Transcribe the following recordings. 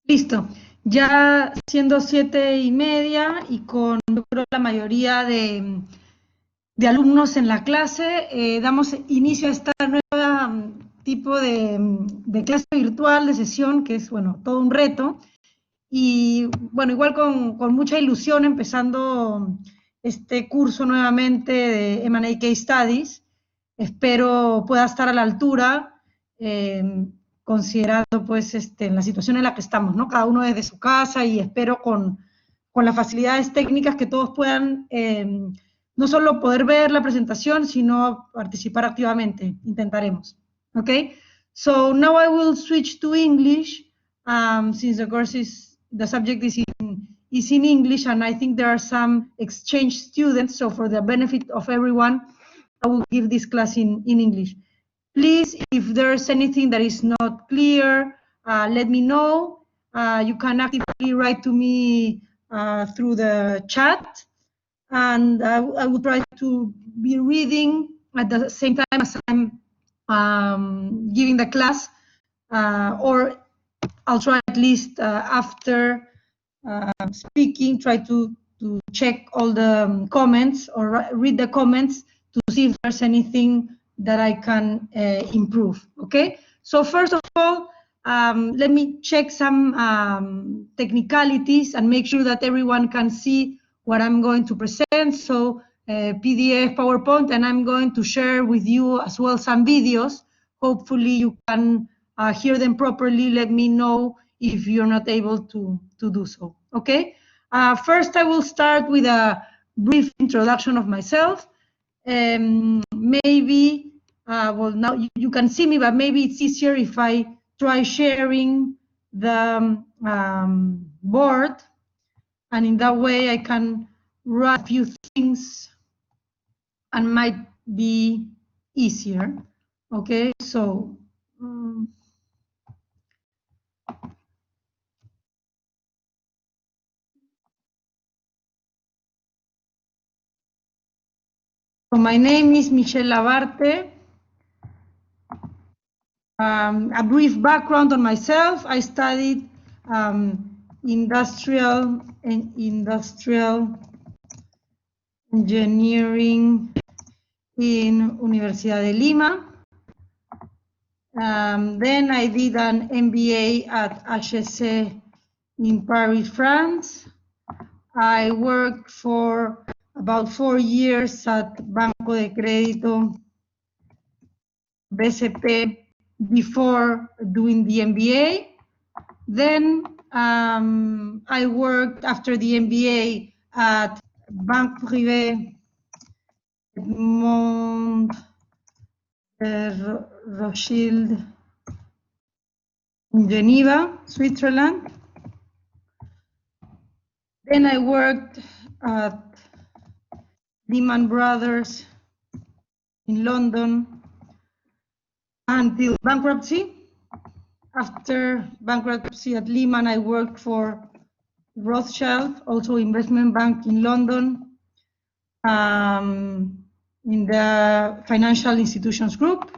Listo. Ya siendo 7:30 y con, yo creo, la mayoría de alumnos en la clase, damos inicio a esta nueva tipo de clase virtual, de sesión, que es, bueno, todo un reto. Y, bueno, igual con mucha ilusión empezando este curso nuevamente de M&A Case Studies. Espero pueda estar a la altura, considerando pues en la situación en la que estamos, ¿no? Cada uno desde su casa, y espero con las facilidades técnicas que todos puedan no solo poder ver la presentación, sino participar activamente. Intentaremos. Okay? So now I will switch to English, since the subject is in English, and I think there are some exchange students, so for the benefit of everyone, I will give this class in English. Please, if there's anything that is not clear, let me know. You can actively write to me through the chat, and I will try to be reading at the same time as I'm giving the class, or I'll try at least after speaking, try to check all the comments or read the comments to see if there's anything that I can improve. Okay, so first of all, let me check some technicalities and make sure that everyone can see what I'm going to present. So PDF, PowerPoint, and I'm going to share with you as well some videos. Hopefully you can hear them properly. Let me know if you're not able to do so. Okay, first I will start with a brief introduction of myself. Maybe, well, now you can see me, but maybe it's easier if I try sharing the board, and in that way I can write a few things and might be easier. Okay, so so my name is Michelle Labarte. A brief background on myself: I studied industrial engineering in Universidad de Lima. Then I did an MBA at HEC in Paris, France. I worked for about 4 years at Banco de Crédito, BCP, before doing the MBA. Then I worked after the MBA at Banque Privée Mont Rothschild in Geneva, Switzerland. Then I worked at Lehman Brothers in London until bankruptcy. After bankruptcy at Lehman, I worked for Rothschild, also investment bank in London, in the financial institutions group.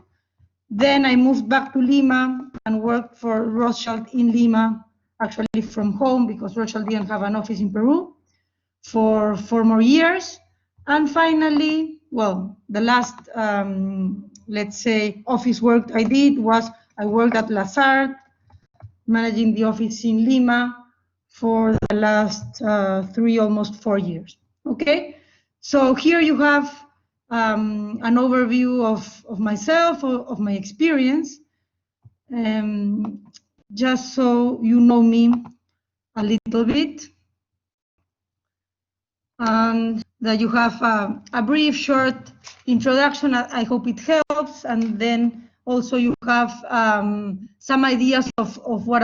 Then I moved back to Lima and worked for Rothschild in Lima, actually from home, because Rothschild didn't have an office in Peru, for 4 more years. And finally, well, the last, let's say, office work I did was I worked at Lazard, managing the office in Lima for the last 3, almost 4 years. Okay, so here you have an overview of myself, of my experience, just so you know me a little bit, and that you have a brief, short introduction. I hope it helps, and then also you have some ideas of what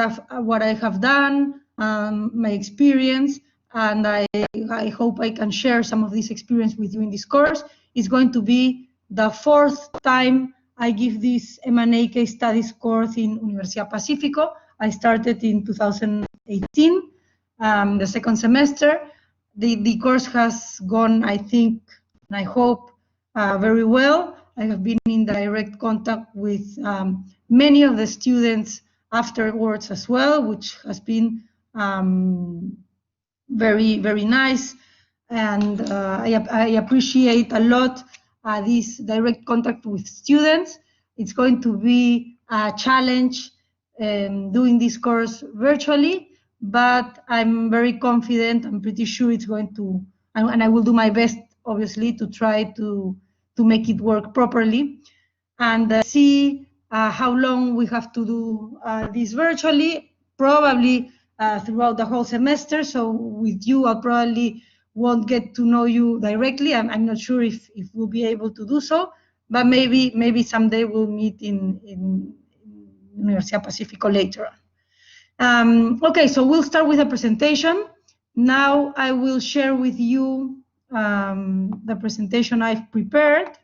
I have done, my experience, and I hope I can share some of this experience with you in this course. It's going to be the 4th time I give this M&A case studies course in Universidad Pacífico. I started in 2018, the 2nd semester. The course has gone, I think, and I hope, very well. I have been in direct contact with many of the students afterwards as well, which has been very, very nice. And I appreciate a lot this direct contact with students. It's going to be a challenge doing this course virtually, but I'm very confident. I'm pretty sure it's going to, and I will do my best, obviously, to try to make it work properly. And see how long we have to do this virtually, probably throughout the whole semester. So with you, I'll probably won't get to know you directly. I'm not sure if we'll be able to do so, but maybe someday we'll meet in Universidad Pacífico later on. Okay, so we'll start with a presentation. Now I will share with you the presentation I've prepared.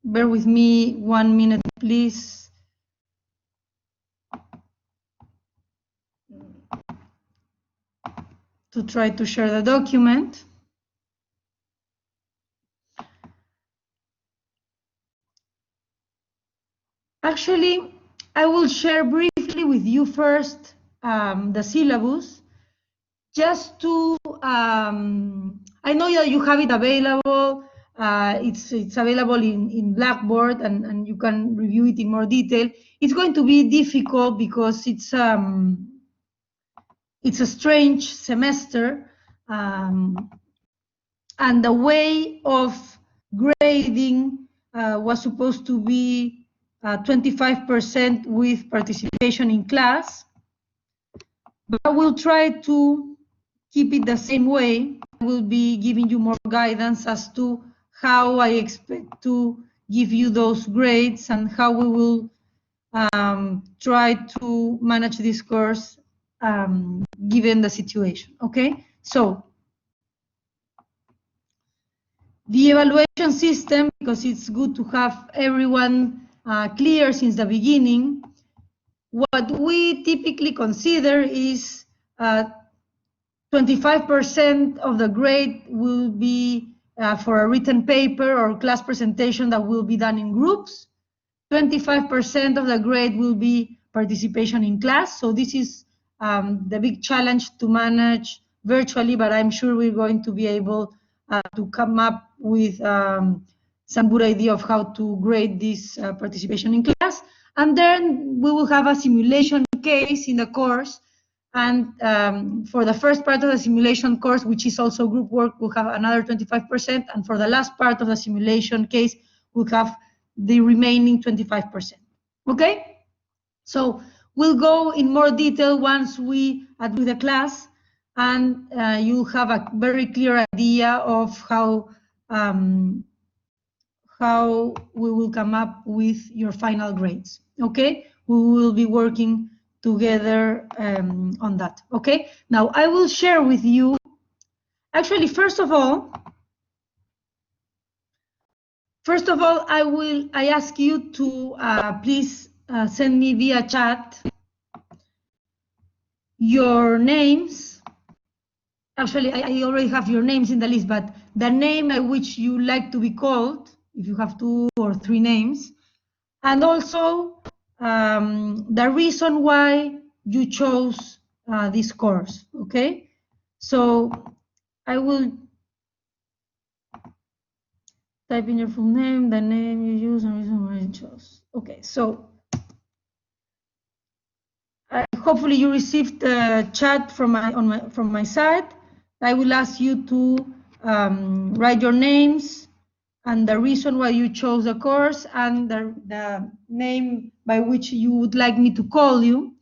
Bear with me 1 minute, please. To try to share the document. Actually, I will share briefly with you first the syllabus, just to, I know that you have it available. It's available in Blackboard, and you can review it in more detail. It's going to be difficult because it's a strange semester, and the way of grading was supposed to be 25% with participation in class, but I will try to keep it the same way. I will be giving you more guidance as to how I expect to give you those grades and how we will try to manage this course given the situation, okay? So, the evaluation system, because it's good to have everyone clear since the beginning, what we typically consider is 25% of the grade will be for a written paper or class presentation that will be done in groups. 25% of the grade will be participation in class. So this is the big challenge to manage virtually, but I'm sure we're going to be able to come up with some good idea of how to grade this participation in class. And then we will have a simulation case in the course. And for the first part of the simulation course, which is also group work, we'll have another 25%. And for the last part of the simulation case, we'll have the remaining 25%. Okay? So we'll go in more detail once we do the class, and you'll have a very clear idea of how we will come up with your final grades. Okay? We will be working together on that. Okay? Now I will share with you, actually, first of all, I ask you to please send me via chat your names. Actually, I already have your names in the list, but the name at which you like to be called, if you have 2 or 3 names, and also the reason why you chose this course, okay? So I will type in your full name, the name you use, and reason why you chose. Okay, so hopefully you received the chat from my side. I will ask you to write your names and the reason why you chose the course and the name by which you would like me to call you.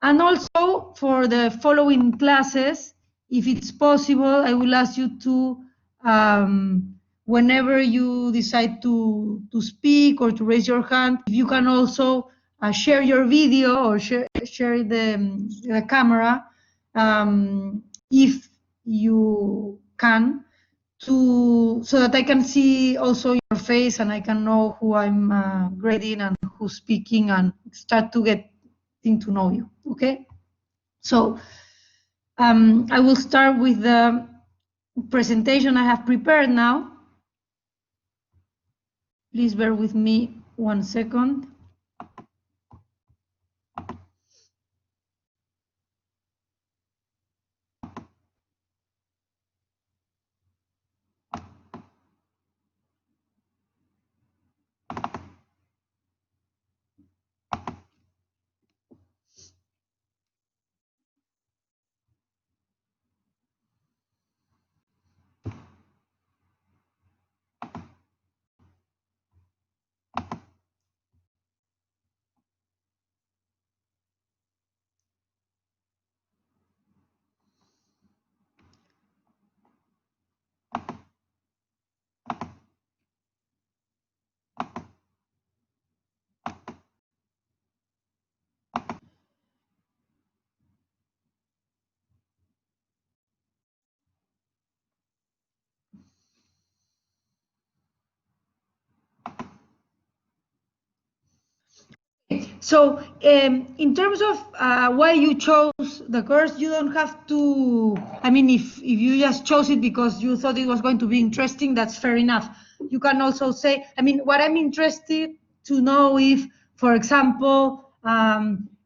And also for the following classes, if it's possible, I will ask you to, whenever you decide to speak or to raise your hand, if you can also share your video or share the camera, if you can, so that I can see also your face and I can know who I'm grading and who's speaking and start to get to know you. Okay, so I will start with the presentation I have prepared now. Please bear with me 1 second. so in terms of why you chose the course, you don't have to, I mean, if you just chose it because you thought it was going to be interesting, that's fair enough. You can also say, I mean, what I'm interested to know if, for example,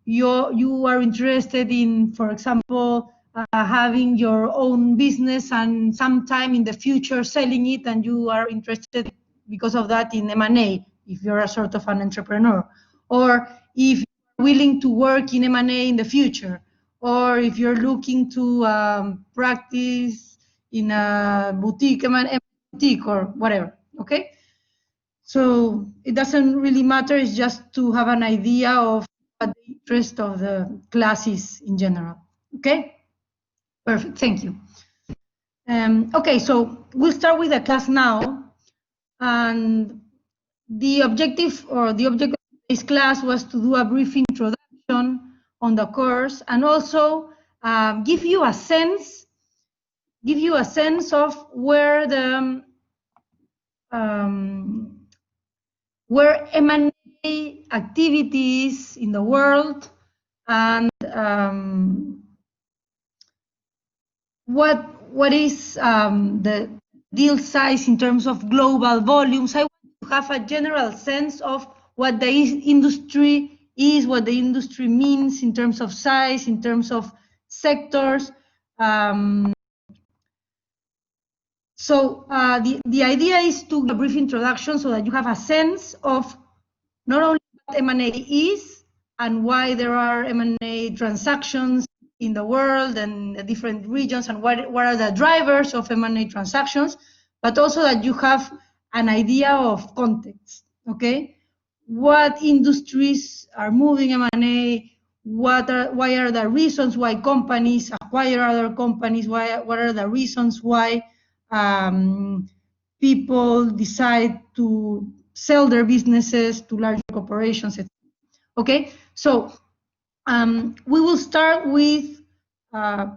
you are interested in, for example, having your own business and sometime in the future selling it, and you are interested because of that in M&A, if you're a sort of an entrepreneur, or if you're willing to work in M&A in the future, or if you're looking to practice in a boutique, M&A boutique or whatever, okay? So it doesn't really matter, it's just to have an idea of what the interest of the class is in general, okay? Perfect, thank you. Okay, so we'll start with the class now, and the objective of this class was to do a brief introduction on the course and also give you a sense of where the where M&A activities in the world and what is the deal size in terms of global volumes. I want to have a general sense of what the industry is, what the industry means in terms of size, in terms of sectors. So the idea is to give a brief introduction so that you have a sense of not only what M&A is and why there are M&A transactions in the world and the different regions and what are the drivers of M&A transactions, but also that you have an idea of context, okay? What industries are moving M&A, why are the reasons why companies acquire other companies, what are the reasons why people decide to sell their businesses to larger corporations, etc. Okay, so we will start with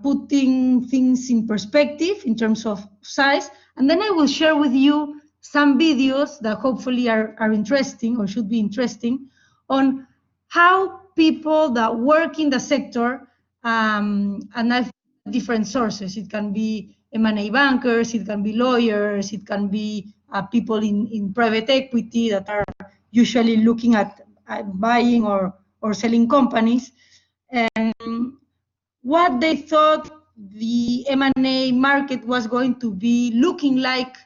putting things in perspective in terms of size, and then I will share with you some videos that hopefully are interesting or should be interesting on how people that work in the sector, and I've different sources. It can be M&A bankers, it can be lawyers, it can be people in private equity that are usually looking at buying or selling companies, and what they thought the M&A market was going to be looking like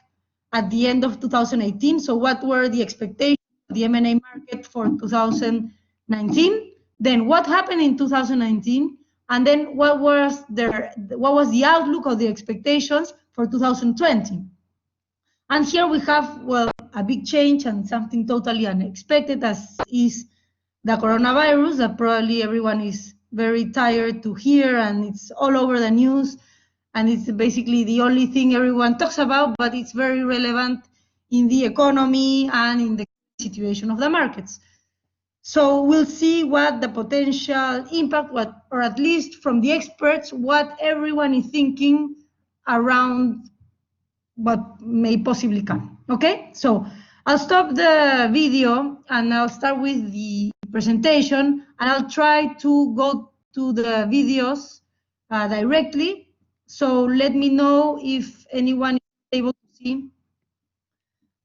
at the end of 2018. So what were the expectations of the M&A market for 2019? Then what happened in 2019? And then what was the outlook of the expectations for 2020? And here we have, well, a big change and something totally unexpected, as is the coronavirus, that probably everyone is very tired to hear, and it's all over the news, and it's basically the only thing everyone talks about, but it's very relevant in the economy and in the situation of the markets. So we'll see what the potential impact, or at least from the experts, what everyone is thinking around what may possibly come, okay? So I'll stop the video and I'll start with the presentation, and I'll try to go to the videos directly. So let me know if anyone is able to see,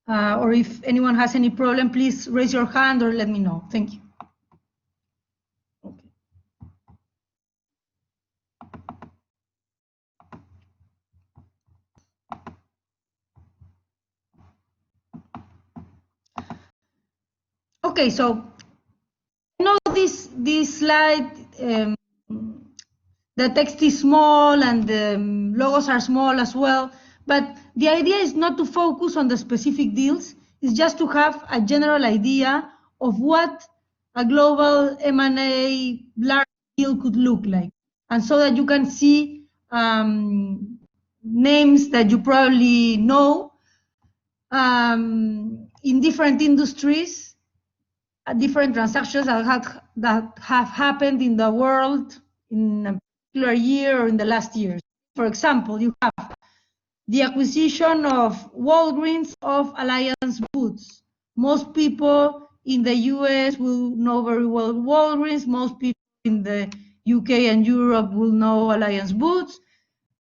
or if anyone has any problem, please raise your hand or let me know. Thank you. Okay, so I know this slide, the text is small and the logos are small as well, but the idea is not to focus on the specific deals, it's just to have a general idea of what a global M&A large deal could look like. And so that you can see names that you probably know in different industries, different transactions that have happened in the world in a particular year or in the last years. For example, you have the acquisition of Walgreens of Alliance Boots. Most people in the US will know very well Walgreens. Most people in the UK and Europe will know Alliance Boots.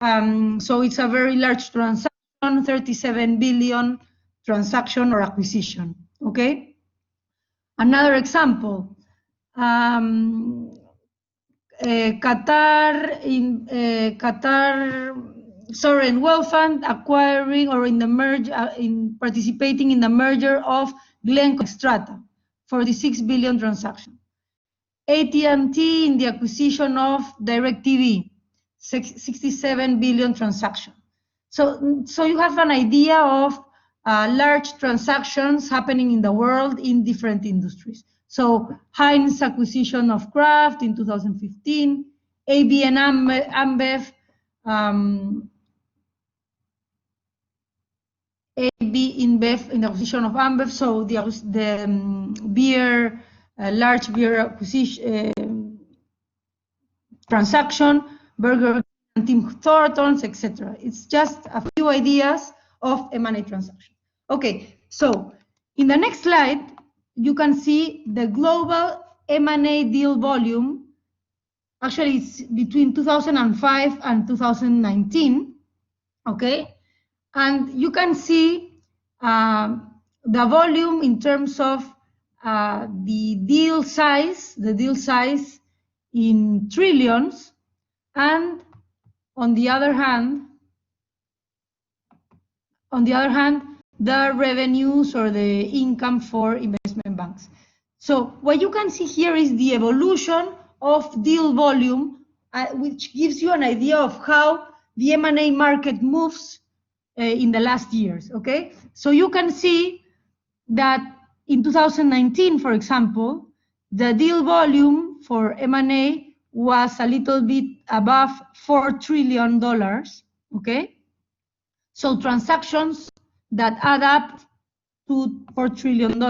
So it's a very large transaction, 37 billion transaction or acquisition, okay? Another example, Qatar Sovereign Wealth Fund acquiring or in the merge, participating in the merger of Glencore Strata, 46 billion transaction. AT&T in the acquisition of DirecTV, 67 billion transaction. So you have an idea of large transactions happening in the world in different industries. So Heinz acquisition of Kraft in 2015, AB and AmBev, AB InBev in the acquisition of AmBev. So the beer, large beer acquisition transaction, Burger and Tim Hortons, etc. It's just a few ideas of M&A transaction. Okay, so in the next slide, you can see the global M&A deal volume. Actually, it's between 2005 and 2019, okay? And you can see the volume in terms of the deal size in trillions, and on the other hand, the revenues or the income for investment banks. So what you can see here is the evolution of deal volume, which gives you an idea of how the M&A market moves in the last years, okay? So you can see that in 2019, for example, the deal volume for M&A was a little bit above $4 trillion, okay? So transactions that add up to $4 trillion,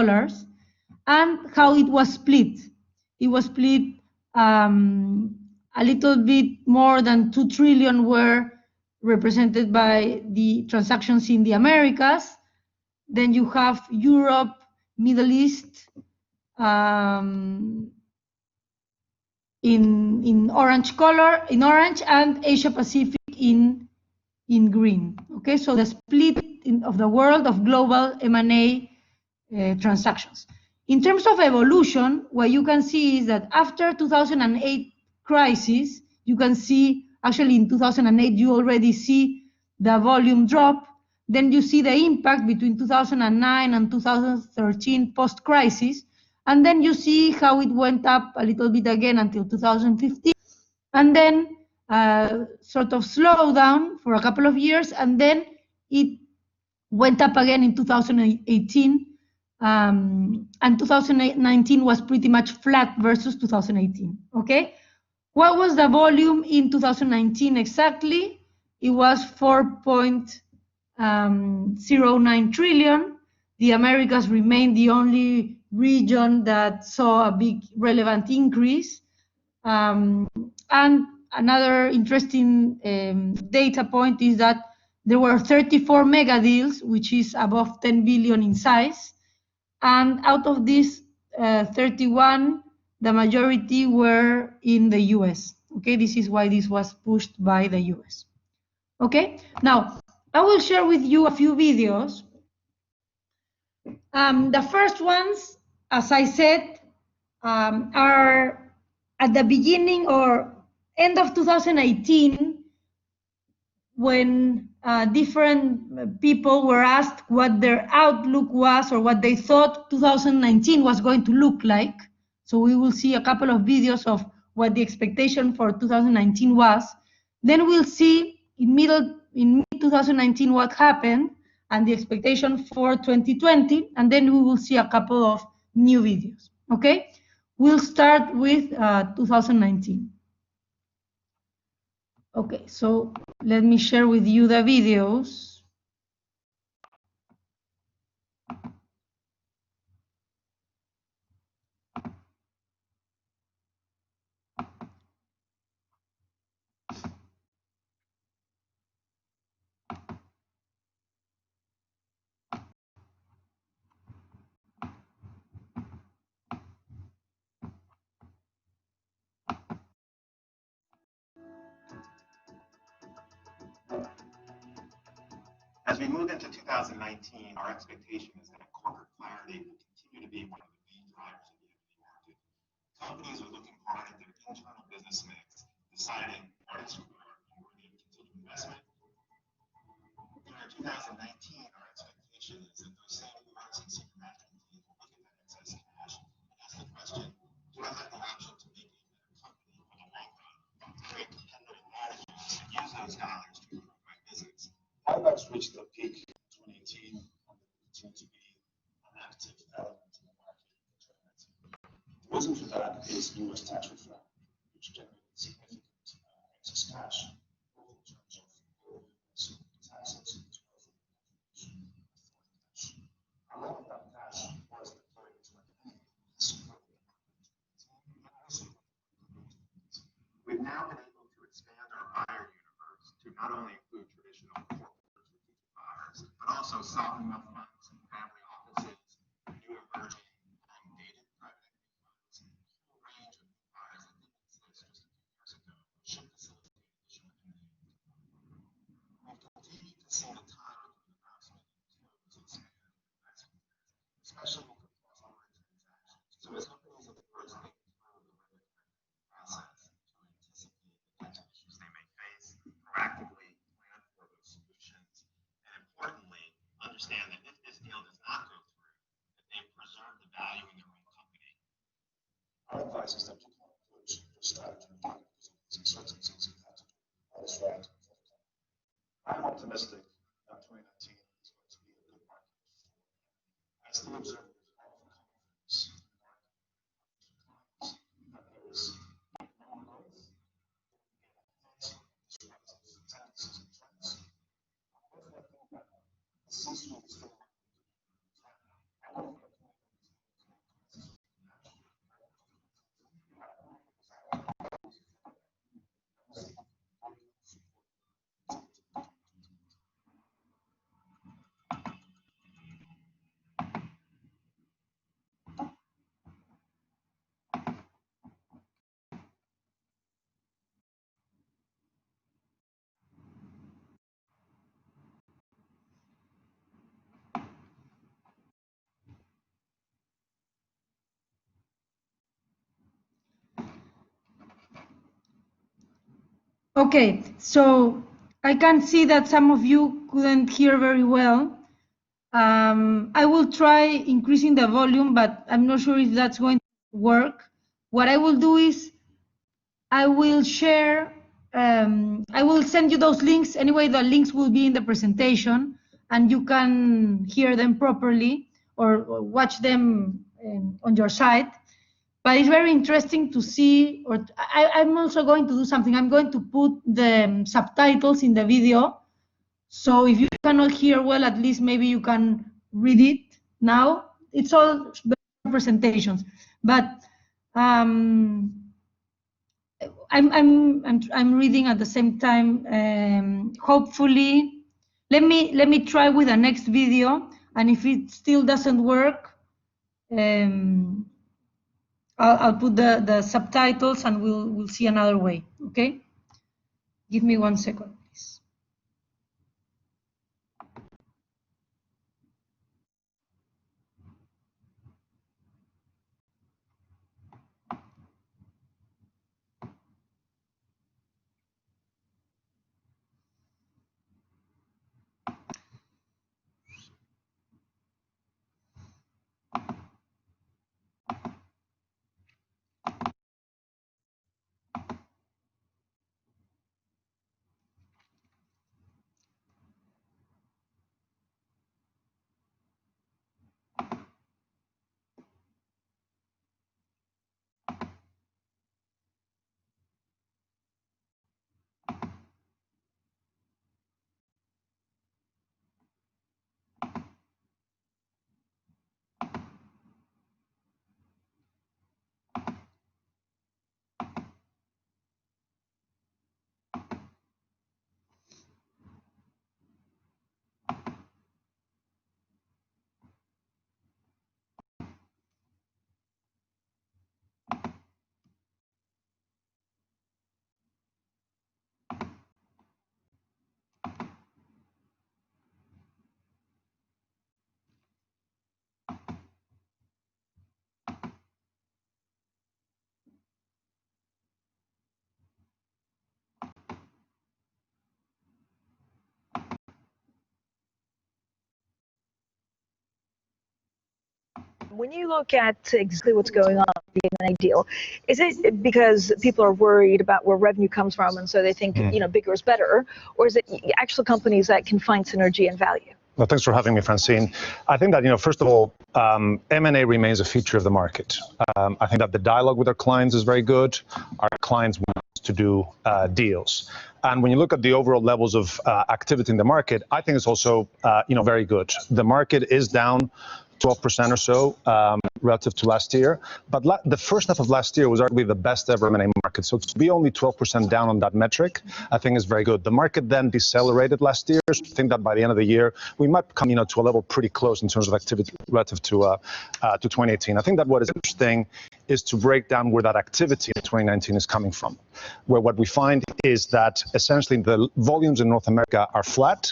and how it was split. It was split a little bit more than 2 trillion were represented by the transactions in the Americas. Then you have Europe, Middle East, in orange color, and Asia Pacific in green. Okay, so the split of the world of global M&A transactions. In terms of evolution, what you can see is that after 2008 crisis, you can see, actually in 2008, you already see the volume drop. Then you see the impact between 2009 and 2013 post-crisis. And then you see how it went up a little bit again until 2015. And then sort of slow down for a couple of years. And then it went up again in 2018. And 2019 was pretty much flat versus 2018, okay? What was the volume in 2019 exactly? It was 4.09 trillion. The Americas remained the only region that saw a big relevant increase. And another interesting data point is that there were 34 mega deals, which is above 10 billion in size. And out of these 31, the majority were in the US. Okay, this is why this was pushed by the US. Okay, now I will share with you a few videos. The first ones, as I said, are at the beginning or end of 2018, when different people were asked what their outlook was or what they thought 2019 was going to look like. So we will see a couple of videos of what the expectation for 2019 was. Then we'll see in mid-2019 what happened and the expectation for 2020. And then we will see a couple of new videos, okay? We'll start with 2019. Okay, so let me share with you the videos. As we move into 2019, our expectation is that corporate clarity will continue to be one of the main drivers of the equity market. Companies are looking hard at their internal business mix, deciding what is core and worthy of continued investment. In 2019, our expectation is that those same boards and senior management teams will look at that excess cash and ask the question, do I have the option to make a better company for the long run, create competitive advantages, and use those dollars to improve my business? Buybacks reached a peak in 2018 and continue to be an active element in the market. The reason for that is U.S. tax reform, which generated significant excess cash, both in terms of taxes as well as contribution of foreign cash. A lot of that cash was deployed into M&A. We've now been able to expand our buyer universe to not only include traditional corporate strategic buyers, but also sovereign wealth funds and family offices, new emerging long-dated private equity funds, and a whole range of new buyers that didn't exist just a few years ago, should facilitate additional M&A. We've continued to see the time between announcement and close expand investment, especially for cross-border transactions. So as companies and boards think through the regulatory process to anticipate the potential issues they may face, proactively plan for those solutions, and importantly, understand that if this deal does not go through, that they've preserved the value in their own company. Our advice is that you can't approach your strategy because of these uncertainties you have to do all this right for the company. I'm optimistic that 2019 is going to be a good market for as the observers of confidence in the market that there is no growth, disruptive tendencies and trends. What I think that the C-suite is still I don't think Okay, so I can see that some of you couldn't hear very well. I will try increasing the volume, but I'm not sure if that's going to work. What I will do is I will share, I will send you those links. Anyway, the links will be in the presentation and you can hear them properly or watch them on your side. But it's very interesting to see, or I'm also going to do something. I'm going to put the subtitles in the video. So if you cannot hear well, at least maybe you can read it now. It's all presentations, but I'm reading at the same time. Hopefully, let me try with the next video, and if it still doesn't work, I'll put the subtitles and we'll see another way. Okay, give me 1 second, please. When you look at exactly what's going on with the M&A deal, is it because people are worried about where revenue comes from and so they think, bigger is better, or is it actual companies that can find synergy and value? Well, thanks for having me, Francine. I think that, first of all, M&A remains a feature of the market. I think that the dialogue with our clients is very good. Our clients want to do deals. And when you look at the overall levels of activity in the market, I think it's also, very good. The market is down 12% or so relative to last year. But the first half of last year was arguably the best ever M&A market. So to be only 12% down on that metric, I think is very good. The market then decelerated last year. So I think that by the end of the year, we might come to a level pretty close in terms of activity relative to 2018. I think that what is interesting is to break down where that activity in 2019 is coming from, where what we find is that essentially the volumes in North America are flat,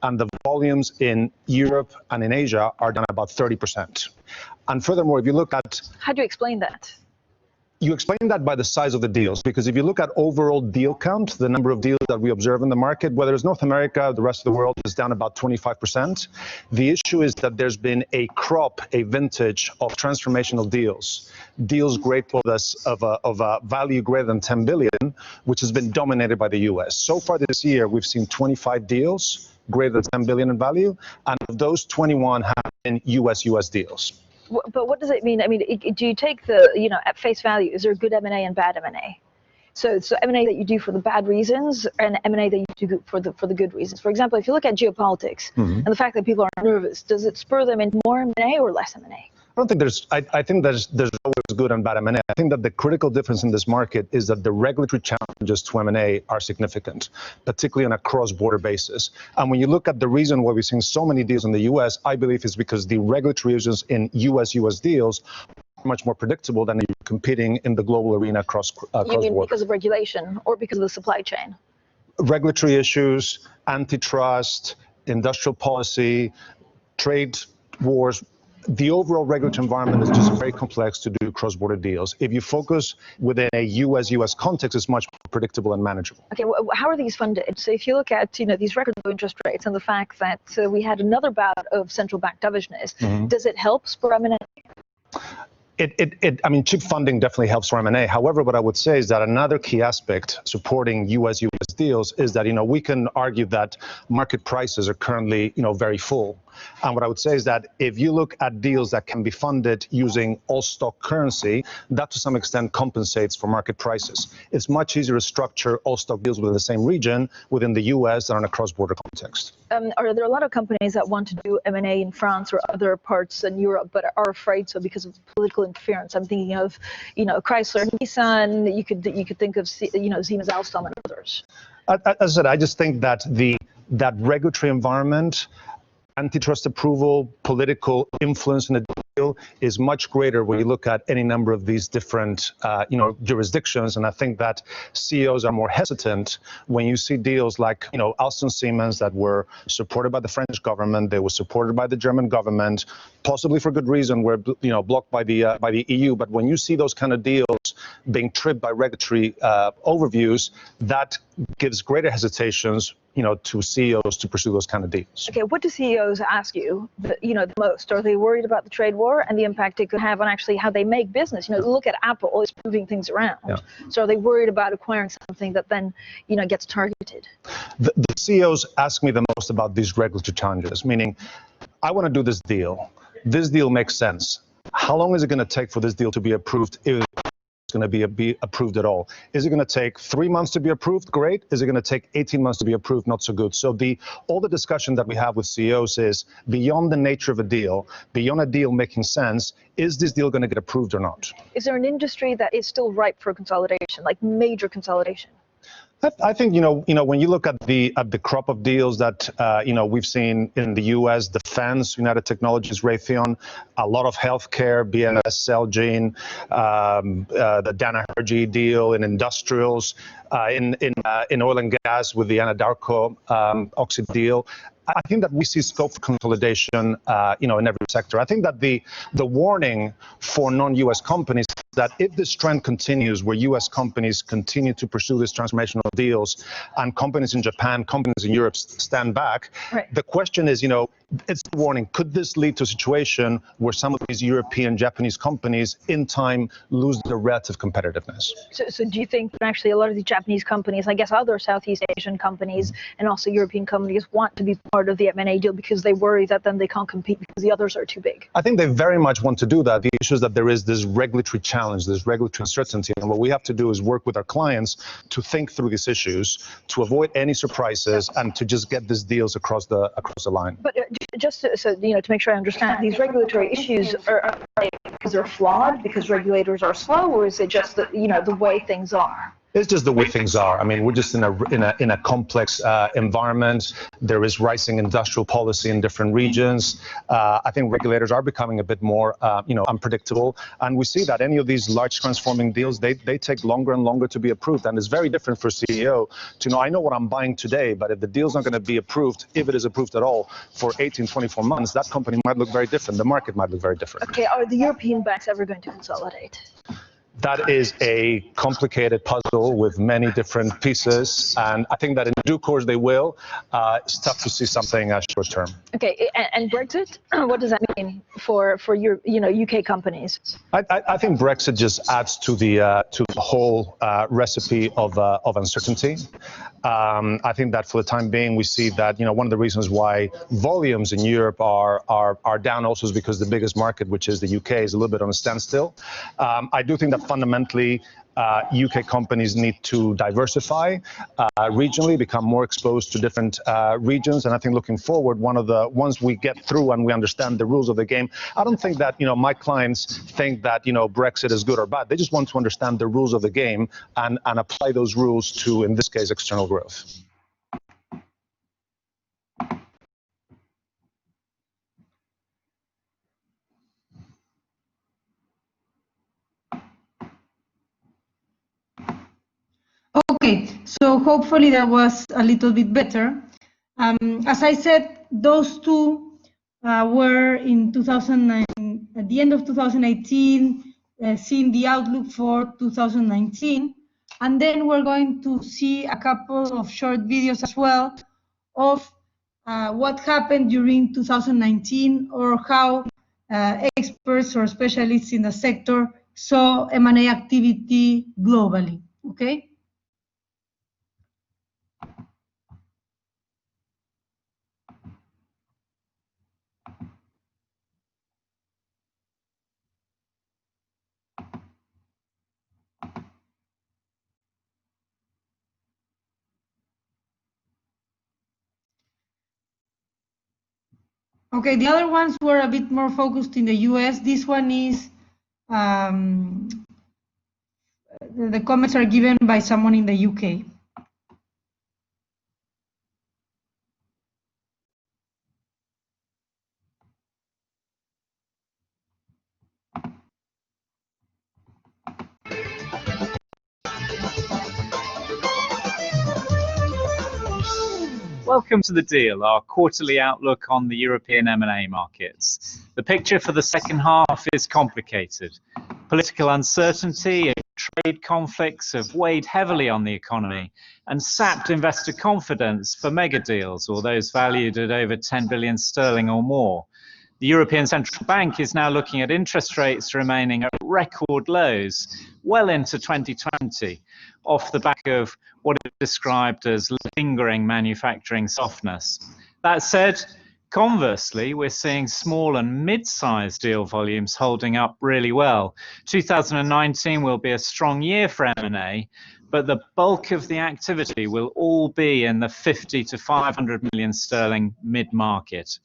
and the volumes in Europe and in Asia are down about 30%. And furthermore, if you look at... How do you explain that? You explain that by the size of the deals, because if you look at overall deal count, the number of deals that we observe in the market, whether it's North America, the rest of the world is down about 25%. The issue is that there's been a crop, a vintage of transformational deals great for us of a value greater than 10 billion, which has been dominated by the US. So far this year, we've seen 25 deals greater than 10 billion in value, and of those 21 have been US deals. But what does it mean? I mean, do you take the, at face value, is there good M&A and bad M&A? So M&A that you do for the bad reasons and M&A that you do for the good reasons. For example, if you look at geopolitics and the fact that people are nervous, does it spur them into more M&A or less M&A? I don't think I think there's always good and bad M&A. I think that the critical difference in this market is that the regulatory challenges to M&A are significant, particularly on a cross-border basis. And when you look at the reason why we're seeing so many deals in the US, I believe is because the regulatory issues in US deals are much more predictable than you're competing in the global arena cross-border. You mean because of regulation or because of the supply chain? Regulatory issues, antitrust, industrial policy, trade wars. The overall regulatory environment is just very complex to do cross-border deals. If you focus within a US context, it's much more predictable and manageable. Okay, well, how are these funded? So if you look at these record low interest rates and the fact that we had another bout of central bank dovishness, does it help spur M&A? I mean, cheap funding definitely helps for M&A. However, what I would say is that another key aspect supporting US deals is that, we can argue that market prices are currently, very full. And what I would say is that if you look at deals that can be funded using all stock currency, that to some extent compensates for market prices. It's much easier to structure all stock deals within the same region within the US than in a cross-border context. Are there a lot of companies that want to do M&A in France or other parts in Europe, but are afraid so because of political interference? I'm thinking of, Chrysler, Nissan. You could think of, Siemens, Alstom, and others. As I said, I just think that that regulatory environment, antitrust approval, political influence in a deal is much greater when you look at any number of these different, jurisdictions. And I think that CEOs are more hesitant when you see deals like, Alstom, Siemens that were supported by the French government, they were supported by the German government, possibly for good reason, were blocked by the EU. But when you see those kind of deals being tripped by regulatory overviews, that gives greater hesitations, to CEOs to pursue those kind of deals. Okay, what do CEOs ask you, the most? Are they worried about the trade war and the impact it could have on actually how they make business? Look at Apple, it's moving things around. Yeah. So are they worried about acquiring something that then, gets targeted? The CEOs ask me the most about these regulatory challenges, meaning, I want to do this deal. This deal makes sense. How long is it going to take for this deal to be approved? If going to be approved at all? Is it going to take 3 months to be approved? Great. Is it going to take 18 months to be approved? Not so good. So all the discussion that we have with CEOs is beyond the nature of a deal, beyond a deal making sense, is this deal going to get approved or not? Is there an industry that is still ripe for consolidation, like major consolidation? I think, when you look at the crop of deals that, we've seen in the US, defense, United Technologies, Raytheon, a lot of healthcare, BMS, Celgene, the Danaher deal in industrials, in oil and gas with the Anadarko Oxy deal. I think that we see scope for consolidation, in every sector. I think that the warning for non-US companies is that if this trend continues, where US companies continue to pursue these transformational deals, and companies in Japan, companies in Europe stand back, right. The question is, it's a warning. Could this lead to a situation where some of these European, Japanese companies in time lose their relative competitiveness? So do you think that actually a lot of these Japanese companies, I guess other Southeast Asian companies and also European companies want to be part of the M&A deal because they worry that then they can't compete because the others are too big? I think they very much want to do that. The issue is that there is this regulatory challenge, this regulatory uncertainty, and what we have to do is work with our clients to think through these issues, to avoid any surprises, and to just get these deals across the line. But just to make sure I understand, these regulatory issues are they because they're flawed, because regulators are slow, or is it just the way things are? It's just the way things are. I mean, we're just in a complex environment. There is rising industrial policy in different regions. I think regulators are becoming a bit more, unpredictable. And we see that any of these large transforming deals, they take longer and longer to be approved. And it's very different for CEO to know, I know what I'm buying today, but if the deal's not going to be approved, if it is approved at all, for 18, 24 months, that company might look very different. The market might look very different. Okay, are the European banks ever going to consolidate? That is a complicated puzzle with many different pieces, and I think that in due course they will. It's tough to see something short term. Okay, and Brexit, what does that mean for your UK companies? I think Brexit just adds to the whole recipe of uncertainty. I think that for the time being, we see that one of the reasons why volumes in Europe are down also is because the biggest market, which is the UK, is a little bit on a standstill. I do think that fundamentally, UK companies need to diversify regionally, become more exposed to different regions. And I think looking forward, once we get through and we understand the rules of the game, I don't think that my clients think that Brexit is good or bad. They just want to understand the rules of the game and apply those rules to, in this case, external growth. Okay, so hopefully that was a little bit better. As I said, those two were in 2009, at the end of 2018, seeing the outlook for 2019. And then we're going to see a couple of short videos as well of what happened during 2019 or how experts or specialists in the sector saw M&A activity globally, okay? Okay, the other ones were a bit more focused in the US. This one is, the comments are given by someone in the UK. Welcome to The Deal, our quarterly outlook on the European M&A markets. The picture for the second half is complicated. Political uncertainty and trade conflicts have weighed heavily on the economy and sapped investor confidence for mega deals or those valued at over 10 billion sterling or more. The European Central Bank is now looking at interest rates remaining at record lows well into 2020, off the back of what is described as lingering manufacturing softness. That said, conversely, we're seeing small and mid-sized deal volumes holding up really well. 2019 will be a strong year for M&A, but the bulk of the activity will all be in the 50 to 500 million sterling mid-market.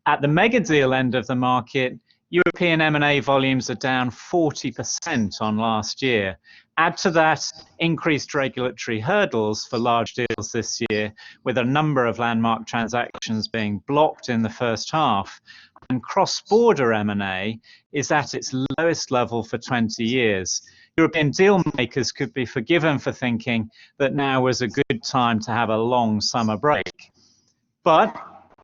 At the mega deal end of the market, European M&A volumes are down 40% on last year. Add to that increased regulatory hurdles for large deals this year, with a number of landmark transactions being blocked in the first half, and cross-border M&A is at its lowest level for 20 years. European deal makers could be forgiven for thinking that now was a good time to have a long summer break. But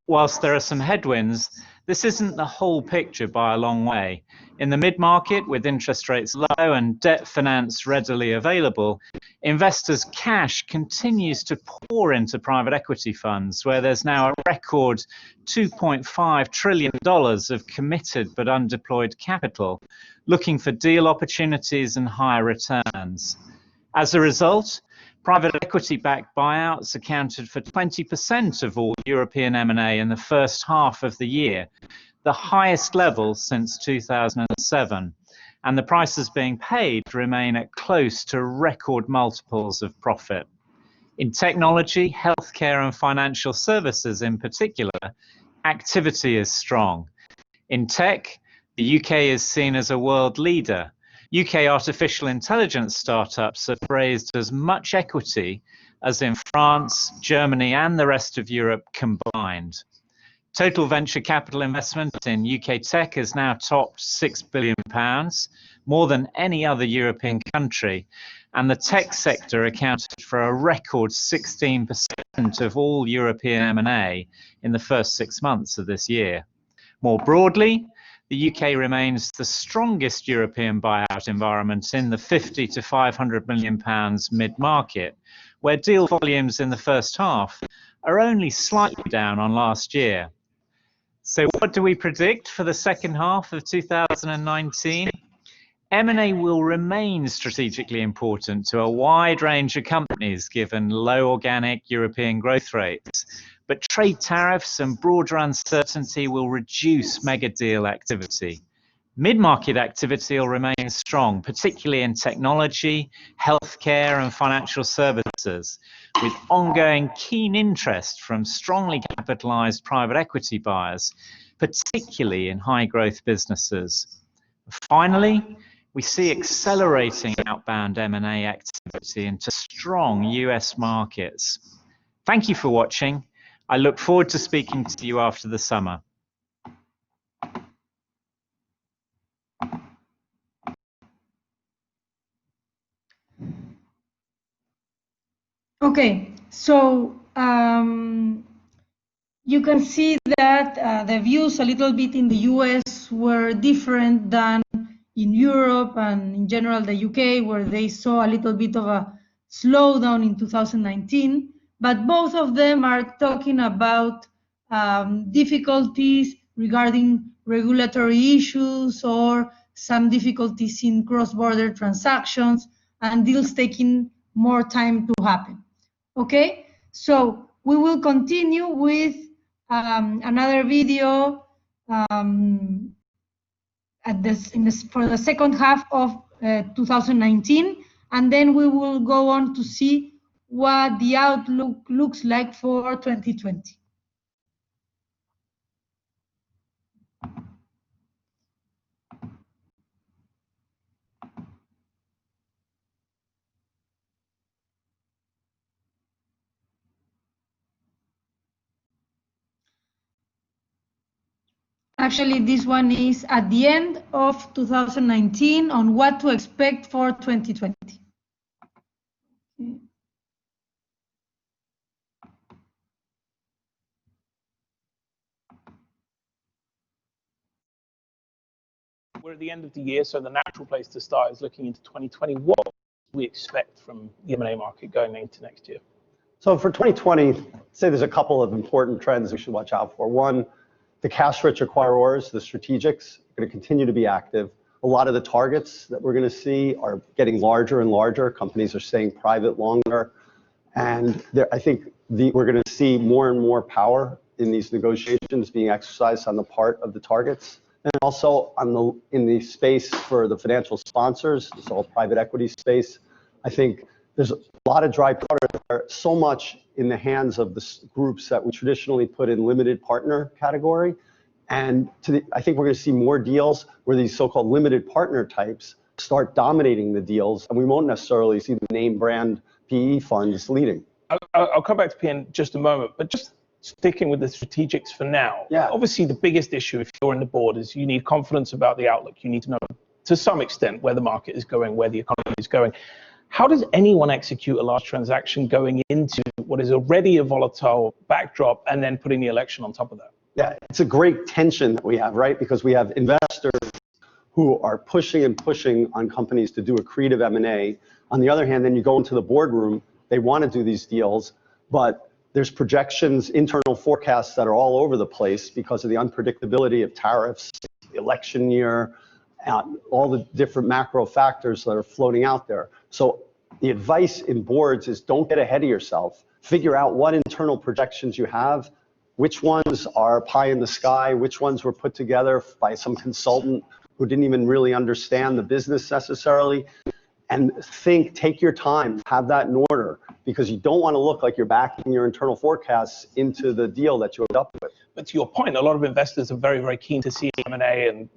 whilst there are some headwinds, this isn't the whole picture by a long way. In the mid-market, with interest rates low and debt finance readily available, investors' cash continues to pour into private equity funds, where there's now a record $2.5 trillion of committed but undeployed capital, looking for deal opportunities and higher returns. As a result, private equity-backed buyouts accounted for 20% of all European M&A in the first half of the year, the highest level since 2007, and the prices being paid remain at close to record multiples of profit. In technology, healthcare and financial services in particular, activity is strong. In tech, the UK is seen as a world leader. UK artificial intelligence startups have raised as much equity as in France, Germany and the rest of Europe combined. Total venture capital investment in UK tech has now topped £6 billion, more than any other European country, and the tech sector accounted for a record 16% of all European M&A in the first 6 months of this year. More broadly, the UK remains the strongest European buyout environment in the £50 to £500 million mid-market, where deal volumes in the first half are only slightly down on last year. So what do we predict for the second half of 2019? M&A will remain strategically important to a wide range of companies given low organic European growth rates, but trade tariffs and broader uncertainty will reduce mega deal activity. Mid-market activity will remain strong, particularly in technology, healthcare and financial services, with ongoing keen interest from strongly capitalized private equity buyers, particularly in high-growth businesses. Finally, we see accelerating outbound M&A activity into strong US markets. Thank you for watching. I look forward to speaking to you after the summer. Okay, so you can see that the views a little bit in the US were different than in Europe and in general the UK, where they saw a little bit of a slowdown in 2019, but both of them are talking about difficulties regarding regulatory issues or some difficulties in cross-border transactions and deals taking more time to happen. Okay, so we will continue with another video for the second half of 2019, and then we will go on to see what the outlook looks like for 2020. Actually, this one is at the end of 2019 on what to expect for 2020. Okay. We're at the end of the year, so the natural place to start is looking into 2020. What do we expect from the M&A market going into next year? So for 2020, I'd say there's a couple of important trends we should watch out for. One, the cash-rich acquirers, the strategics, are going to continue to be active. A lot of the targets that we're going to see are getting larger and larger. Companies are staying private longer. And I think we're going to see more and more power in these negotiations being exercised on the part of the targets. And also in the space for the financial sponsors, this whole private equity space, I think there's a lot of dry powder there, so much in the hands of the groups that we traditionally put in limited partner category. And I think we're going to see more deals where these so-called limited partner types start dominating the deals, and we won't necessarily see the name brand PE funds leading. I'll come back to PE in just a moment, but just sticking with the strategics for now. Yeah. Obviously, the biggest issue if you're in the board is you need confidence about the outlook. You need to know to some extent where the market is going, where the economy is going. How does anyone execute a large transaction going into what is already a volatile backdrop and then putting the election on top of that? Yeah, it's a great tension that we have, right? Because we have investors who are pushing and pushing on companies to do accretive M&A. On the other hand, then you go into the boardroom, they want to do these deals, but there's projections, internal forecasts that are all over the place because of the unpredictability of tariffs, the election year, all the different macro factors that are floating out there. So the advice in boards is don't get ahead of yourself. Figure out what internal projections you have, which ones are pie in the sky, which ones were put together by some consultant who didn't even really understand the business necessarily. And take your time, have that in order, because you don't want to look like you're backing your internal forecasts into the deal that you end up with. But to your point, a lot of investors are very, very keen to see M&A and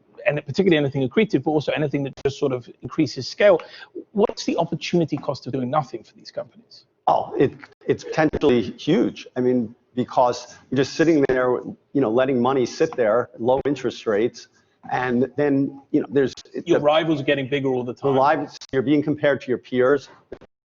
particularly anything accretive, but also anything that just sort of increases scale. What's the opportunity cost of doing nothing for these companies? Oh, it's potentially huge. I mean, because you're just sitting there, letting money sit there, low interest rates, and then, there's... Your rivals are getting bigger all the time. You're being compared to your peers.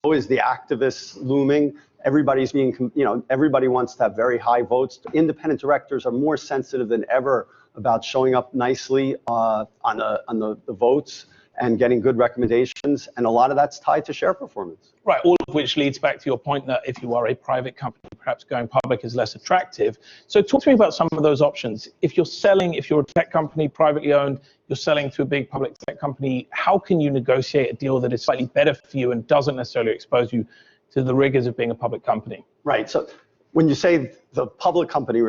Always the activists looming. Everybody's being, everybody wants to have very high votes. Independent directors are more sensitive than ever about showing up nicely on the votes and getting good recommendations. And a lot of that's tied to share performance. Right, all of which leads back to your point that if you are a private company, perhaps going public is less attractive. So talk to me about some of those options. If you're a tech company, privately owned, you're selling to a big public tech company, how can you negotiate a deal that is slightly better for you and doesn't necessarily expose you to the rigors of being a public company? Right, so when you say the public company,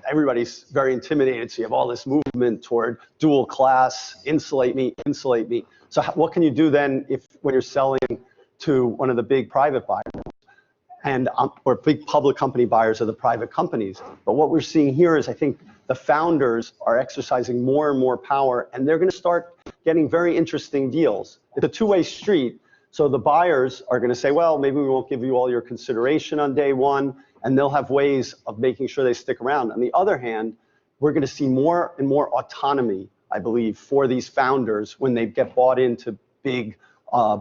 everybody's very intimidated. So you have all this movement toward dual class, insulate me. So what can you do then when you're selling to one of the big private buyers or big public company buyers of the private companies? But what we're seeing here is I think the founders are exercising more and more power, and they're going to start getting very interesting deals. It's a two-way street. So the buyers are going to say, well, maybe we won't give you all your consideration on day one, and they'll have ways of making sure they stick around. On the other hand, we're going to see more and more autonomy, I believe, for these founders when they get bought into big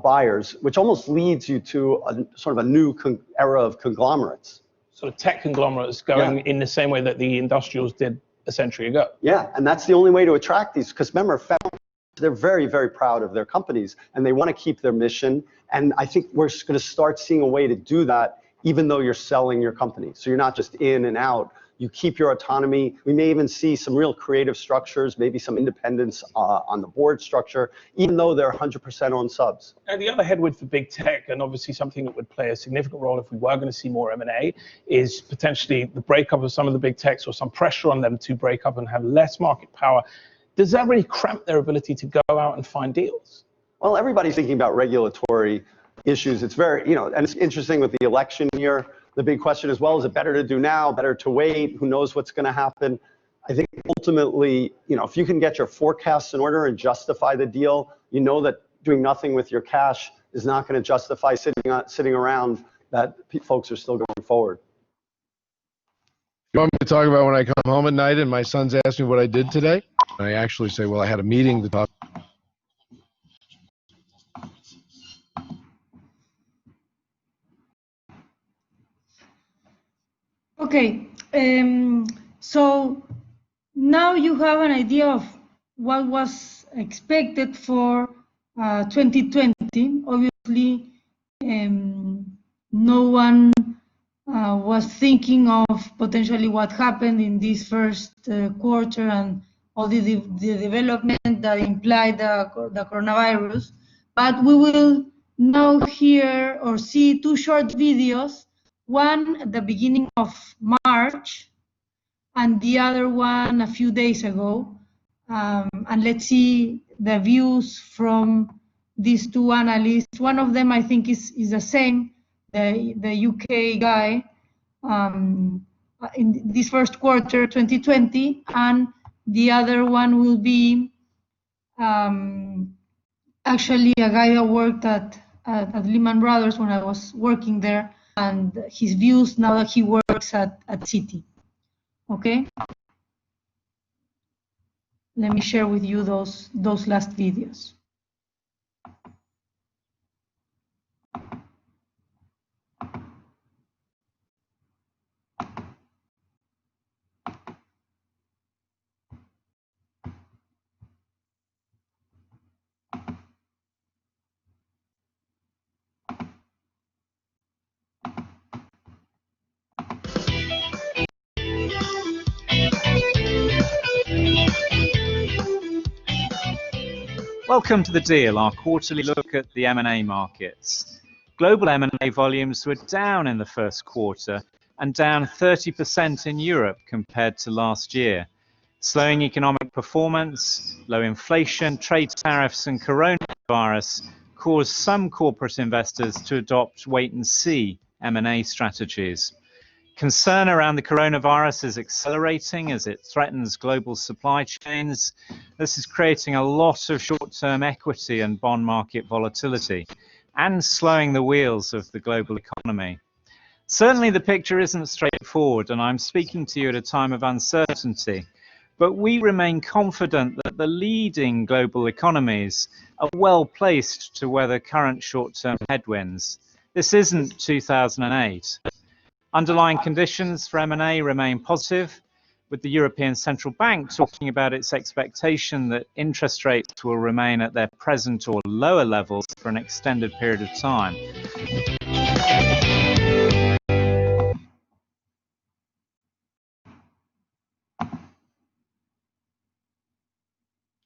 buyers, which almost leads you to sort of a new era of conglomerates. Sort of tech conglomerates going in the same way that the industrials did a century ago. Yeah, and that's the only way to attract these, because remember, founders, they're very, very proud of their companies, and they want to keep their mission. And I think we're going to start seeing a way to do that, even though you're selling your company. So you're not just in and out. You keep your autonomy. We may even see some real creative structures, maybe some independence on the board structure, even though they're 100% owned subs. And the other headwind for big tech, and obviously something that would play a significant role if we were going to see more M&A, is potentially the breakup of some of the big techs or some pressure on them to break up and have less market power. Does that really cramp their ability to go out and find deals? Well, everybody's thinking about regulatory issues. It's very, and it's interesting with the election year. The big question is, well, is it better to do now, better to wait? Who knows what's going to happen? I think ultimately, if you can get your forecasts in order and justify the deal, you know that doing nothing with your cash is not going to justify sitting around, that folks are still going forward. You want me to talk about when I come home at night and my sons ask me what I did today? And I actually say, well, I had a meeting to talk. Okay, so now you have an idea of what was expected for 2020. Obviously, no one was thinking of potentially what happened in this first quarter and all the development that implied the coronavirus. But we will now hear or see two short videos, one at the beginning of March and the other one a few days ago. And let's see the views from these two analysts. One of them, I think, is the same, the UK guy, in this first quarter 2020, and the other one will be actually a guy that worked at Lehman Brothers when I was working there, and his views now that he works at Citi. Okay? Let me share with you those last videos. Welcome to The Deal, our quarterly look at the M&A markets. Global M&A volumes were down in the first quarter and down 30% in Europe compared to last year. Slowing economic performance, low inflation, trade tariffs and coronavirus caused some corporate investors to adopt wait-and-see M&A strategies. Concern around the coronavirus is accelerating as it threatens global supply chains. This is creating a lot of short-term equity and bond market volatility and slowing the wheels of the global economy. Certainly the picture isn't straightforward, and I'm speaking to you at a time of uncertainty, but we remain confident that the leading global economies are well placed to weather current short-term headwinds. This isn't 2008. Underlying conditions for M&A remain positive, with the European Central Bank talking about its expectation that interest rates will remain at their present or lower levels for an extended period of time.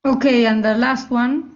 Okay, and the last one.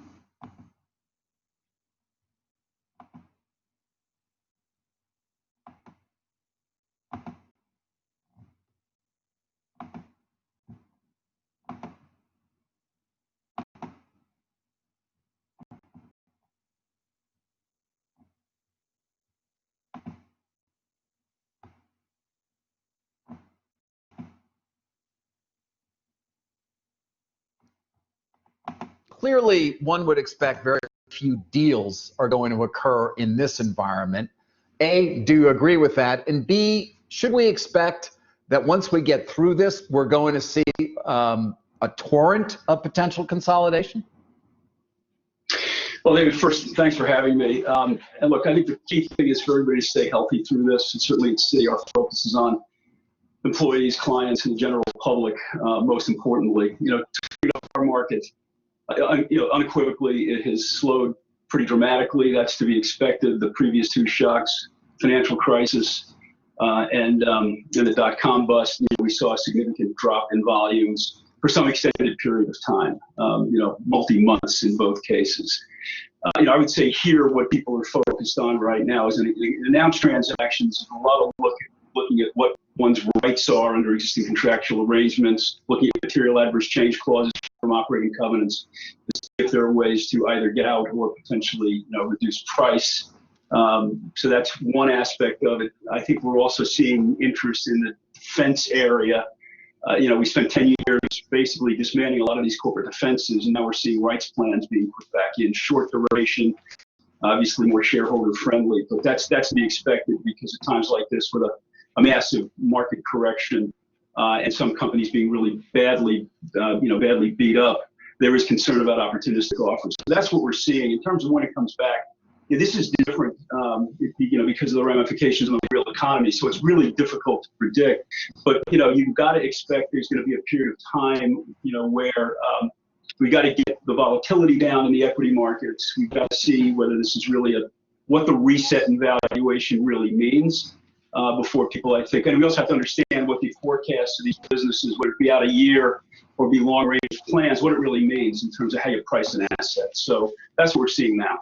Clearly, one would expect very few deals are going to occur in this environment. A, do you agree with that? And B, should we expect that once we get through this, we're going to see a torrent of potential consolidation? Well, David, first, thanks for having me. And look, I think the key thing is for everybody to stay healthy through this. And certainly at Citi, our focus is on employees, clients, and the general public, most importantly. Our market, unequivocally, it has slowed pretty dramatically. That's to be expected. The previous two shocks, financial crisis and the dot-com bust, we saw a significant drop in volumes for some extended period of time, multi-months in both cases. I would say here what people are focused on right now is in announced transactions, a lot of looking at what one's rights are under existing contractual arrangements, looking at material adverse change clauses from operating covenants, if there are ways to either get out or potentially reduce price. So that's one aspect of it. I think we're also seeing interest in the defense area. We spent 10 years basically dismantling a lot of these corporate defenses, and now we're seeing rights plans being put back in, short duration, obviously more shareholder friendly, but that's to be expected because at times like this with a massive market correction and some companies being really badly beat up, there is concern about opportunistic offers. So that's what we're seeing. In terms of when it comes back, this is different, because of the ramifications on the real economy. So it's really difficult to predict. But you've got to expect there's going to be a period of time, where we got to get the volatility down in the equity markets. We've got to see whether this is really what the reset in valuation really means before people, I think. And we also have to understand what the forecasts of these businesses, whether it be out a year or be long-range plans, what it really means in terms of how you price an asset. So that's what we're seeing now.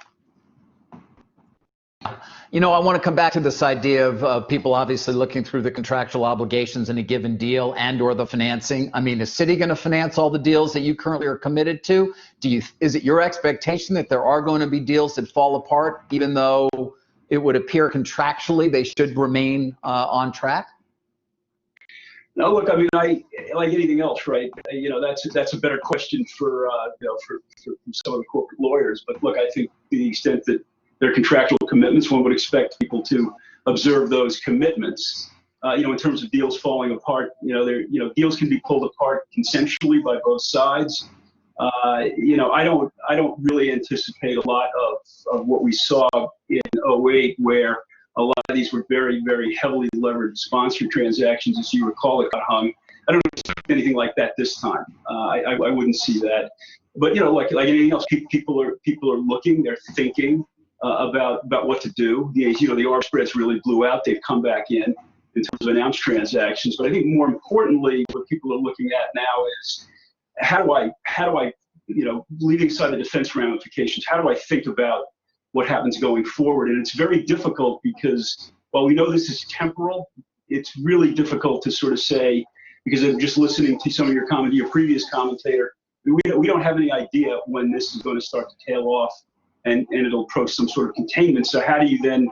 I want to come back to this idea of people obviously looking through the contractual obligations in a given deal and or the financing. I mean, is Citi going to finance all the deals that you currently are committed to? Is it your expectation that there are going to be deals that fall apart, even though it would appear contractually they should remain on track? No, look, I mean, like anything else, right? That's a better question for some of the corporate lawyers. But look, I think to the extent that their contractual commitments, one would expect people to observe those commitments. In terms of deals falling apart, deals can be pulled apart consensually by both sides. I don't really anticipate a lot of what we saw in 2008, where a lot of these were very, very heavily levered sponsored transactions. As you recall, it got hung. I don't expect anything like that this time. I wouldn't see that. But like anything else, people are looking, they're thinking about what to do. The arb spreads really blew out. They've come back in terms of announced transactions. But I think more importantly, what people are looking at now is how do I leaving aside the defense ramifications, how do I think about what happens going forward? And it's very difficult because while we know this is temporal, it's really difficult to sort of say, because I'm just listening to some of your previous commentator, we don't have any idea when this is going to start to tail off and it'll approach some sort of containment. So how do you then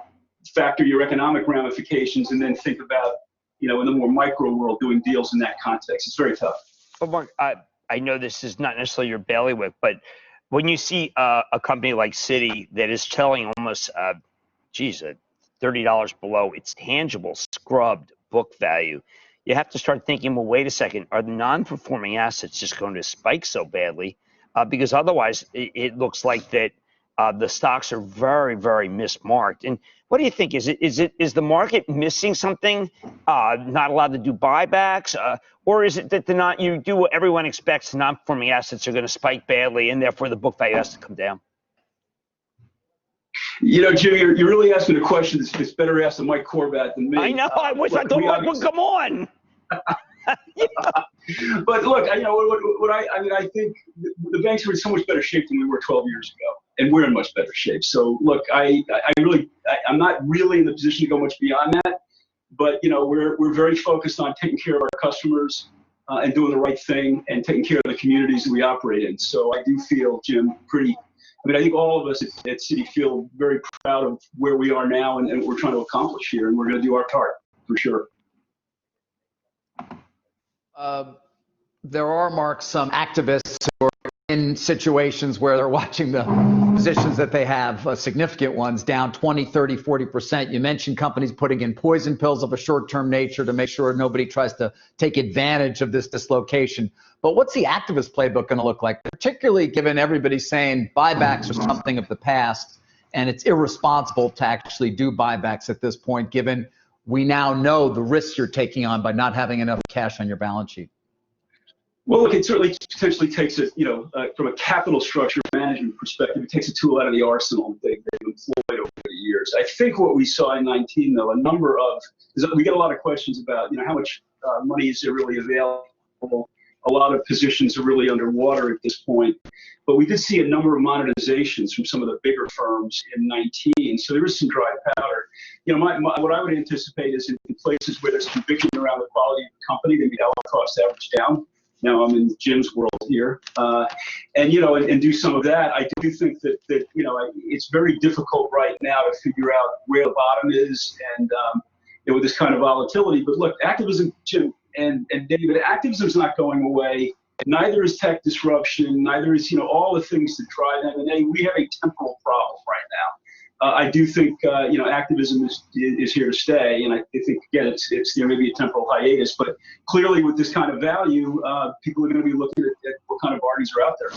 factor your economic ramifications and then think about, in the more micro world, doing deals in that context? It's very tough. But Mark, I know this is not necessarily your bailiwick, but when you see a company like Citi that is telling almost, $30 below its tangible scrubbed book value, you have to start thinking, well, wait a second, are the non-performing assets just going to spike so badly? Because otherwise, it looks like that the stocks are very, very mismarked. And what do you think? Is the market missing something? Not allowed to do buybacks, or is it that you do what everyone expects? Non-performing assets are going to spike badly, and therefore the book value has to come down. Jimmy, you're really asking a question that's better asked to Mike Corbat than me. I know. I wish I thought Mike would come on. But look, I think the banks are in so much better shape than we were 12 years ago, and we're in much better shape. So look, I'm not really in the position to go much beyond that, but we're very focused on taking care of our customers and doing the right thing and taking care of the communities that we operate in. So I do feel, Jim, I think all of us at Citi feel very proud of where we are now and what we're trying to accomplish here, and we're going to do our part for sure. There are, Mark, some activists who are in situations where they're watching the positions that they have, significant ones, down 20, 30, 40%. You mentioned companies putting in poison pills of a short-term nature to make sure nobody tries to take advantage of this dislocation. But what's the activist playbook going to look like, particularly given everybody's saying buybacks are something of the past, and it's irresponsible to actually do buybacks at this point, given we now know the risks you're taking on by not having enough cash on your balance sheet? Well, look, it certainly potentially takes it, from a capital structure management perspective, it takes a tool out of the arsenal they've employed over the years. I think what we saw in 19, though, we get a lot of questions about, how much money is there really available. A lot of positions are really underwater at this point. But we did see a number of monetizations from some of the bigger firms in 19. So there is some dry powder. What I would anticipate is in places where there's conviction around the quality of the company, they need our cost average down. Now I'm in Jim's world here, and do some of that. I do think that it's very difficult right now to figure out where the bottom is, and with this kind of volatility. But look, activism, Jim and David, activism is not going away. Neither is tech disruption. Neither is all the things that drive M&A. We have a temporal problem right now. I do think activism is here to stay, and I think again it's maybe a temporal hiatus, but clearly with this kind of value, people are going to be looking at what kind of bargains are out there.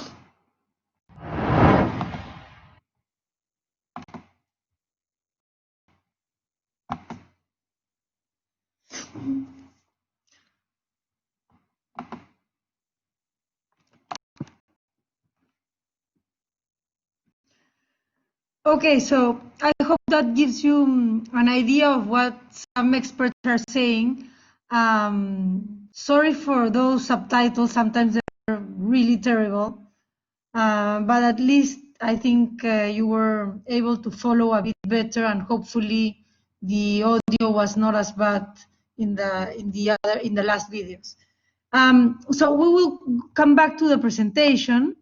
Okay, so I hope that gives you an idea of what some experts are saying. Sorry for those subtitles, sometimes they're really terrible, but at least I think you were able to follow a bit better, and hopefully the audio was not as bad in the last videos. So we will come back to the presentation.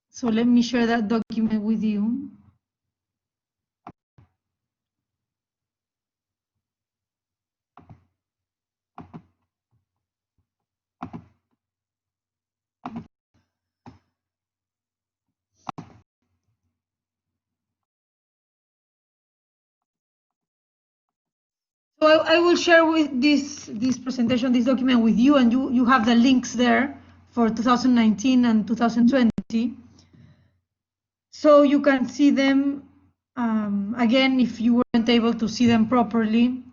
So let me share that document with you. So I will share with this presentation, this document with you, and you have the links there for 2019 and 2020. So you can see them again if you weren't able to see them properly,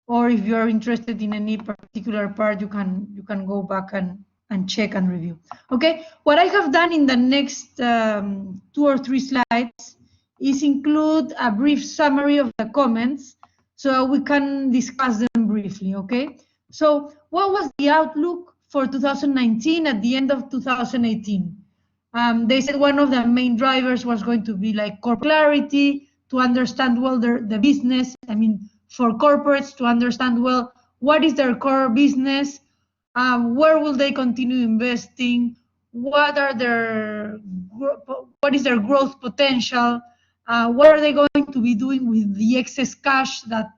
or if you are interested in any particular part, you can go back and check and review. Okay, what I have done in the next 2 or 3 slides is include a brief summary of the comments so we can discuss them briefly. Okay, so what was the outlook for 2019 at the end of 2018? They said one of the main drivers was going to be like corporate clarity, to understand well the business. I mean, for corporates to understand well what is their core business, where will they continue investing, what is their growth potential, what are they going to be doing with the excess cash that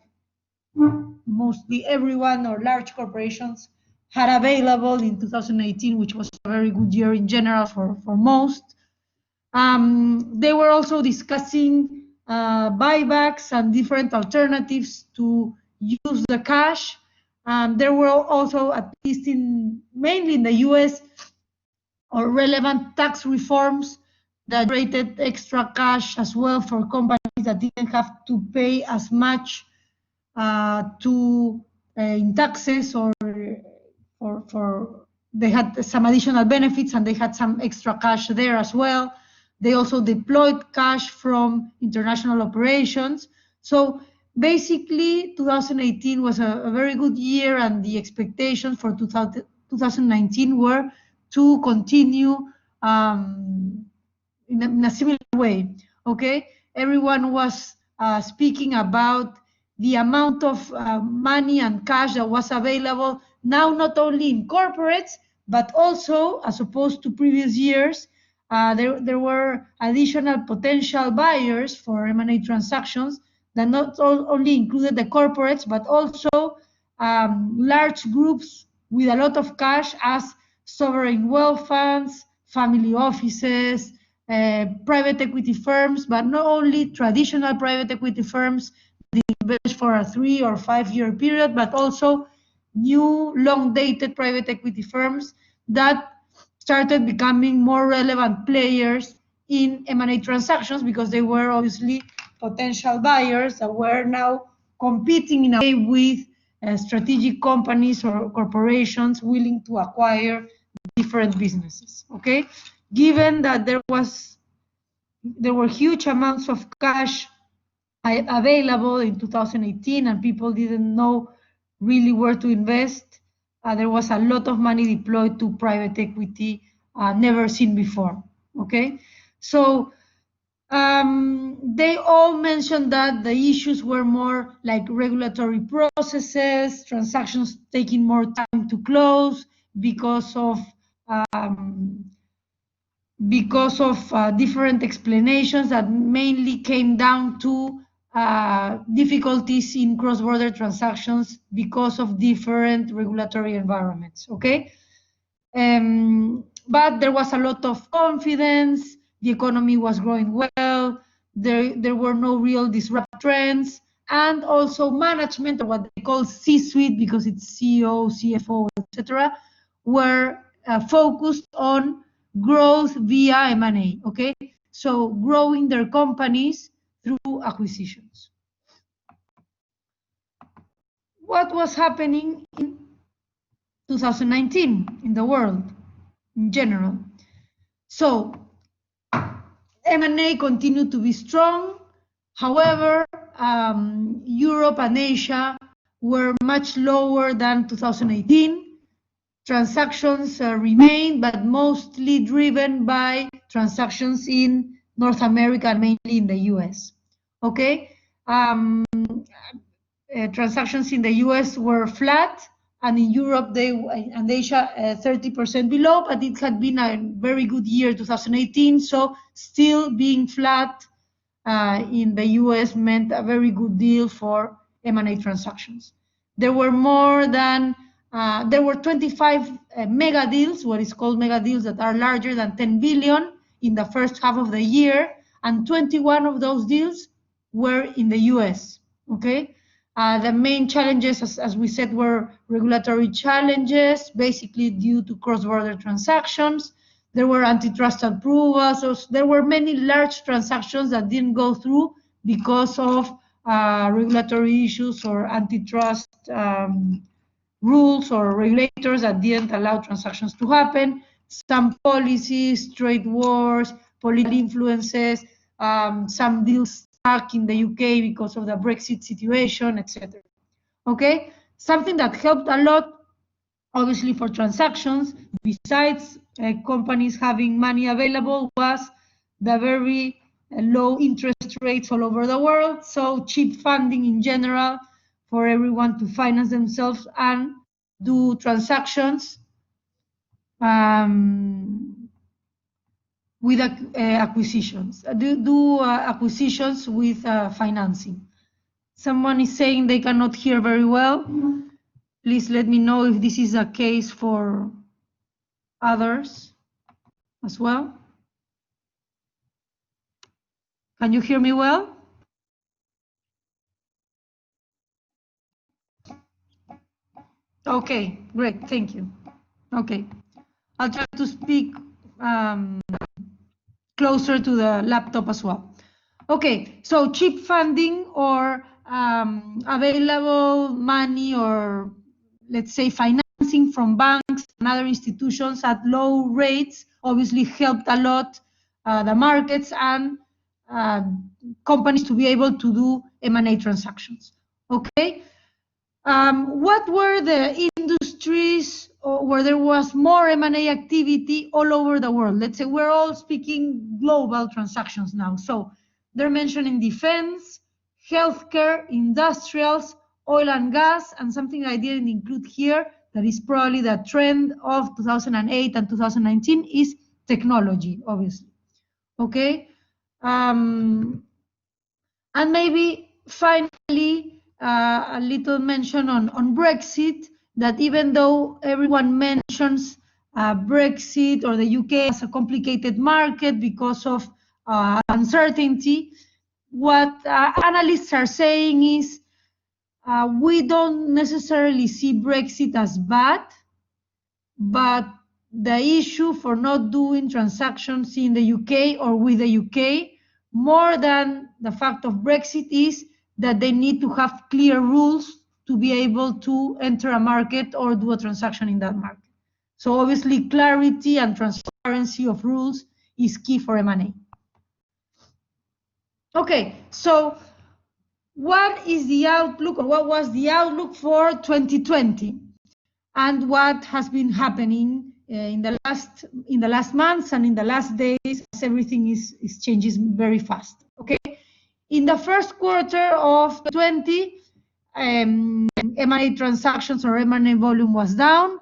mostly everyone or large corporations had available in 2018, which was a very good year in general for most. They were also discussing buybacks and different alternatives to use the cash. There were also, at least mainly in the US, or relevant tax reforms that generated extra cash as well for companies that didn't have to pay as much in taxes, or they had some additional benefits and they had some extra cash there as well. They also deployed cash from international operations. So basically, 2018 was a very good year, and the expectations for 2019 were to continue in a similar way, okay? Everyone was speaking about the amount of money and cash that was available now, not only in corporates, but also, as opposed to previous years, there were additional potential buyers for M&A transactions that not only included the corporates, but also large groups with a lot of cash, as sovereign wealth funds, family offices, private equity firms, but not only traditional private equity firms that invest for a 3 or 5 year period, but also new long-dated private equity firms that started becoming more relevant players in M&A transactions, because they were obviously potential buyers that were now competing in a way with strategic companies or corporations willing to acquire different businesses, okay? Given that there were huge amounts of cash available in 2018 and people didn't know really where to invest, there was a lot of money deployed to private equity, never seen before, okay? So they all mentioned that the issues were more like regulatory processes, transactions taking more time to close because of different explanations that mainly came down to difficulties in cross-border transactions because of different regulatory environments, okay? But there was a lot of confidence, the economy was growing well, there were no real disrupt trends, and also management, or what they call C-suite, because it's CEO, CFO, etc., were focused on growth via M&A, okay? So growing their companies through acquisitions. What was happening in 2019 in the world in general? So M&A continued to be strong. However, Europe and Asia were much lower than 2018. Transactions remain, but mostly driven by transactions in North America, and mainly in the US, okay? Transactions in the US were flat, and in Europe and Asia 30% below, but it had been a very good year, 2018, so still being flat in the US meant a very good deal for M&A transactions. There were there were 25 mega deals, what is called mega deals, that are larger than 10 billion in the first half of the year, and 21 of those deals were in the US, okay? The main challenges, as we said, were regulatory challenges, basically due to cross-border transactions. There were antitrust approvals, so there were many large transactions that didn't go through because of regulatory issues or antitrust rules or regulators that didn't allow transactions to happen. Some policies, trade wars, political influences, some deals stuck in the UK because of the Brexit situation, etc. Okay, something that helped a lot obviously for transactions, besides companies having money available, was the very low interest rates all over the world. So cheap funding in general for everyone to finance themselves and do transactions with acquisitions, acquisitions with financing. Someone is saying they cannot hear very well. Please let me know if this is a case for others as well. Can you hear me well? Okay, great, thank you. Okay, I'll try to speak closer to the laptop as well. Okay, so cheap funding or available money, or let's say financing from banks and other institutions at low rates obviously helped a lot the markets and companies to be able to do M&A transactions. Okay, what were the industries where there was more M&A activity all over the world? Let's say we're all speaking global transactions now. So they're mentioning defense, healthcare, industrials, oil and gas, and something I didn't include here that is probably the trend of 2008 and 2019 is technology, obviously. Okay, and maybe finally a little mention on Brexit, that even though everyone mentions Brexit or the UK as a complicated market because of uncertainty, what analysts are saying is we don't necessarily see Brexit as bad, but the issue for not doing transactions in the UK or with the UK, more than the fact of Brexit, is that they need to have clear rules to be able to enter a market or do a transaction in that market. So obviously clarity and transparency of rules is key for M&A. Okay, so what is the outlook, or what was the outlook for 2020? And what has been happening in the last months and in the last days, as everything is changing very fast. Okay, in the first quarter of 2020, M&A transactions or M&A volume was down.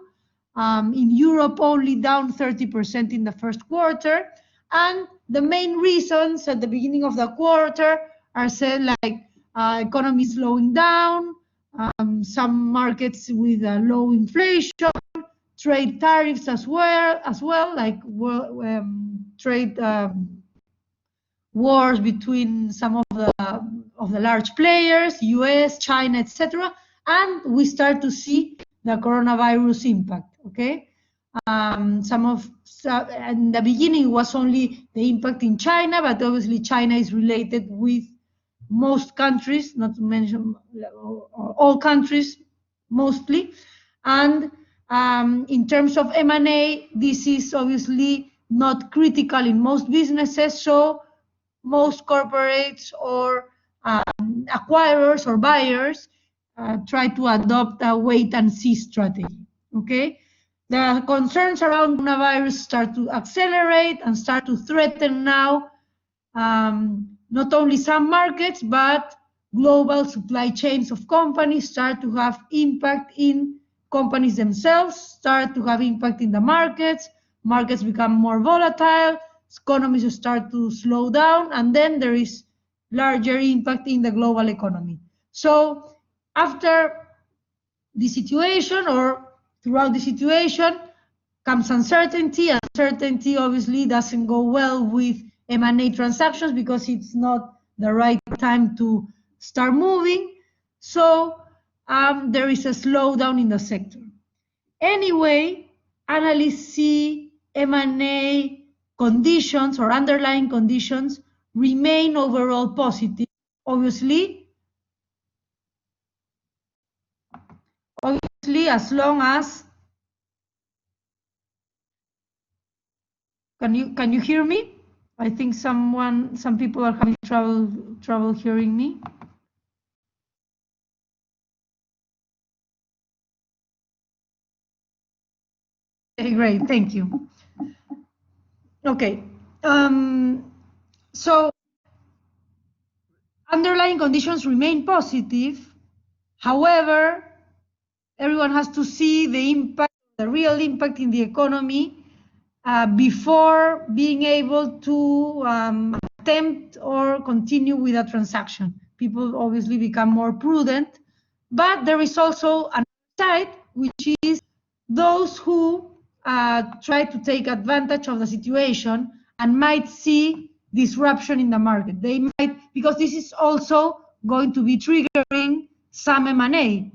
In Europe, only down 30% in the first quarter. And the main reasons at the beginning of the quarter are said like economy slowing down, some markets with low inflation, trade tariffs as well, like trade wars between some of the large players, US, China, etc. And we start to see the coronavirus impact. Okay, in the beginning was only the impact in China, but obviously China is related with most countries, not to mention all countries mostly. And in terms of M&A, this is obviously not critical in most businesses, so most corporates or acquirers or buyers try to adopt a wait and see strategy. Okay, the concerns around coronavirus start to accelerate and start to threaten now not only some markets, but global supply chains of companies start to have impact in companies themselves, start to have impact in the markets, markets become more volatile, economies start to slow down, and then there is larger impact in the global economy. So after the situation or throughout the situation comes uncertainty. Uncertainty obviously doesn't go well with M&A transactions because it's not the right time to start moving. So there is a slowdown in the sector. Anyway, analysts see M&A conditions or underlying conditions remain overall positive. Obviously, as long as can you hear me? I think some people are having trouble hearing me. Okay, great, thank you. Okay, so underlying conditions remain positive. However, everyone has to see the impact, the real impact in the economy before being able to attempt or continue with a transaction. People obviously become more prudent, but there is also another side, which is those who try to take advantage of the situation and might see disruption in the market. They might, because this is also going to be triggering some M&A.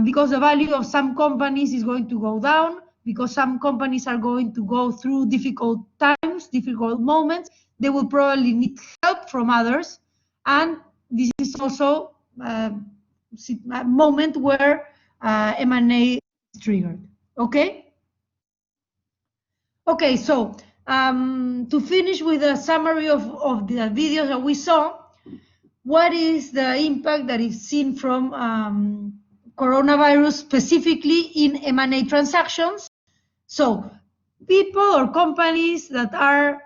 Because the value of some companies is going to go down, because some companies are going to go through difficult times, difficult moments, they will probably need help from others. And this is also a moment where M&A is triggered, okay? Okay, so to finish with a summary of the videos that we saw, what is the impact that is seen from coronavirus specifically in M&A transactions? So people or companies that are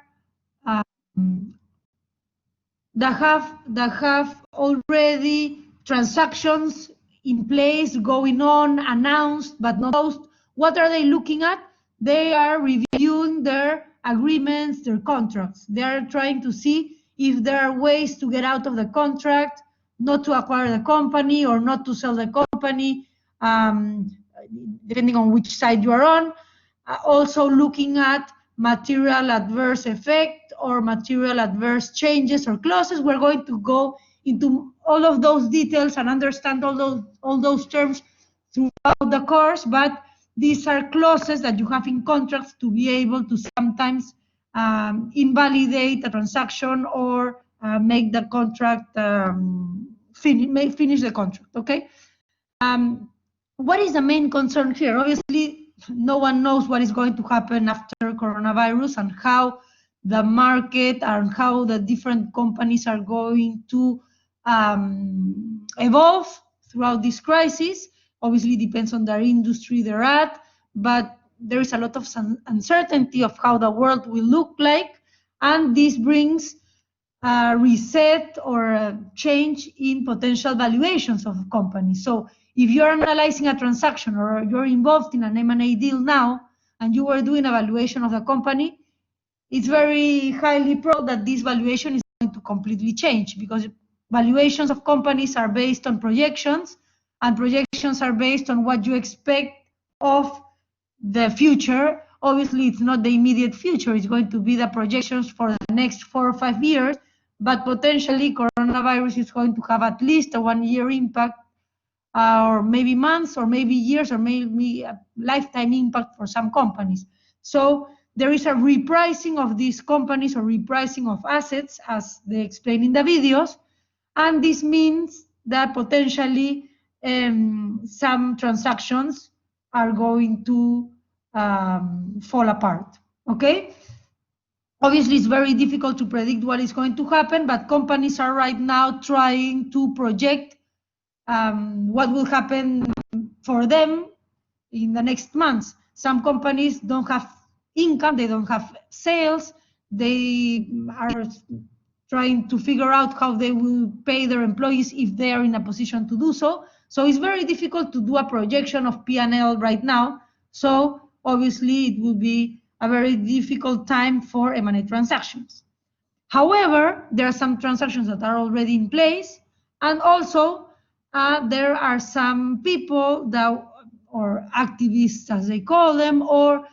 that have already transactions in place, going on, announced but not closed, what are they looking at? They are reviewing their agreements, their contracts. They are trying to see if there are ways to get out of the contract, not to acquire the company or not to sell the company, depending on which side you are on. Also looking at material adverse effect or material adverse changes or clauses. We're going to go into all of those details and understand all those terms throughout the course, but these are clauses that you have in contracts to be able to sometimes invalidate a transaction or make the contract, finish the contract, okay? What is the main concern here? Obviously, no one knows what is going to happen after coronavirus and how the market and how the different companies are going to evolve throughout this crisis. Obviously, depends on the industry they're at, but there is a lot of uncertainty of how the world will look like, and this brings a reset or a change in potential valuations of companies. So if you're analyzing a transaction or you're involved in an M&A deal now, and you were doing a valuation of the company, it's very highly probable that this valuation is going to completely change, because valuations of companies are based on projections, and projections are based on what you expect of the future. Obviously, it's not the immediate future, it's going to be the projections for the next 4 or 5 years, but potentially coronavirus is going to have at least a 1-year impact, or maybe months, or maybe years, or maybe a lifetime impact for some companies. So there is a repricing of these companies or repricing of assets, as they explain in the videos, and this means that potentially some transactions are going to fall apart, okay? Obviously, it's very difficult to predict what is going to happen, but companies are right now trying to project what will happen for them in the next months. Some companies don't have income, they don't have sales, they are trying to figure out how they will pay their employees if they are in a position to do so. So it's very difficult to do a projection of P&L right now. So obviously it will be a very difficult time for M&A transactions. However, there are some transactions that are already in place, and also there are some people that, or activists as they call them, or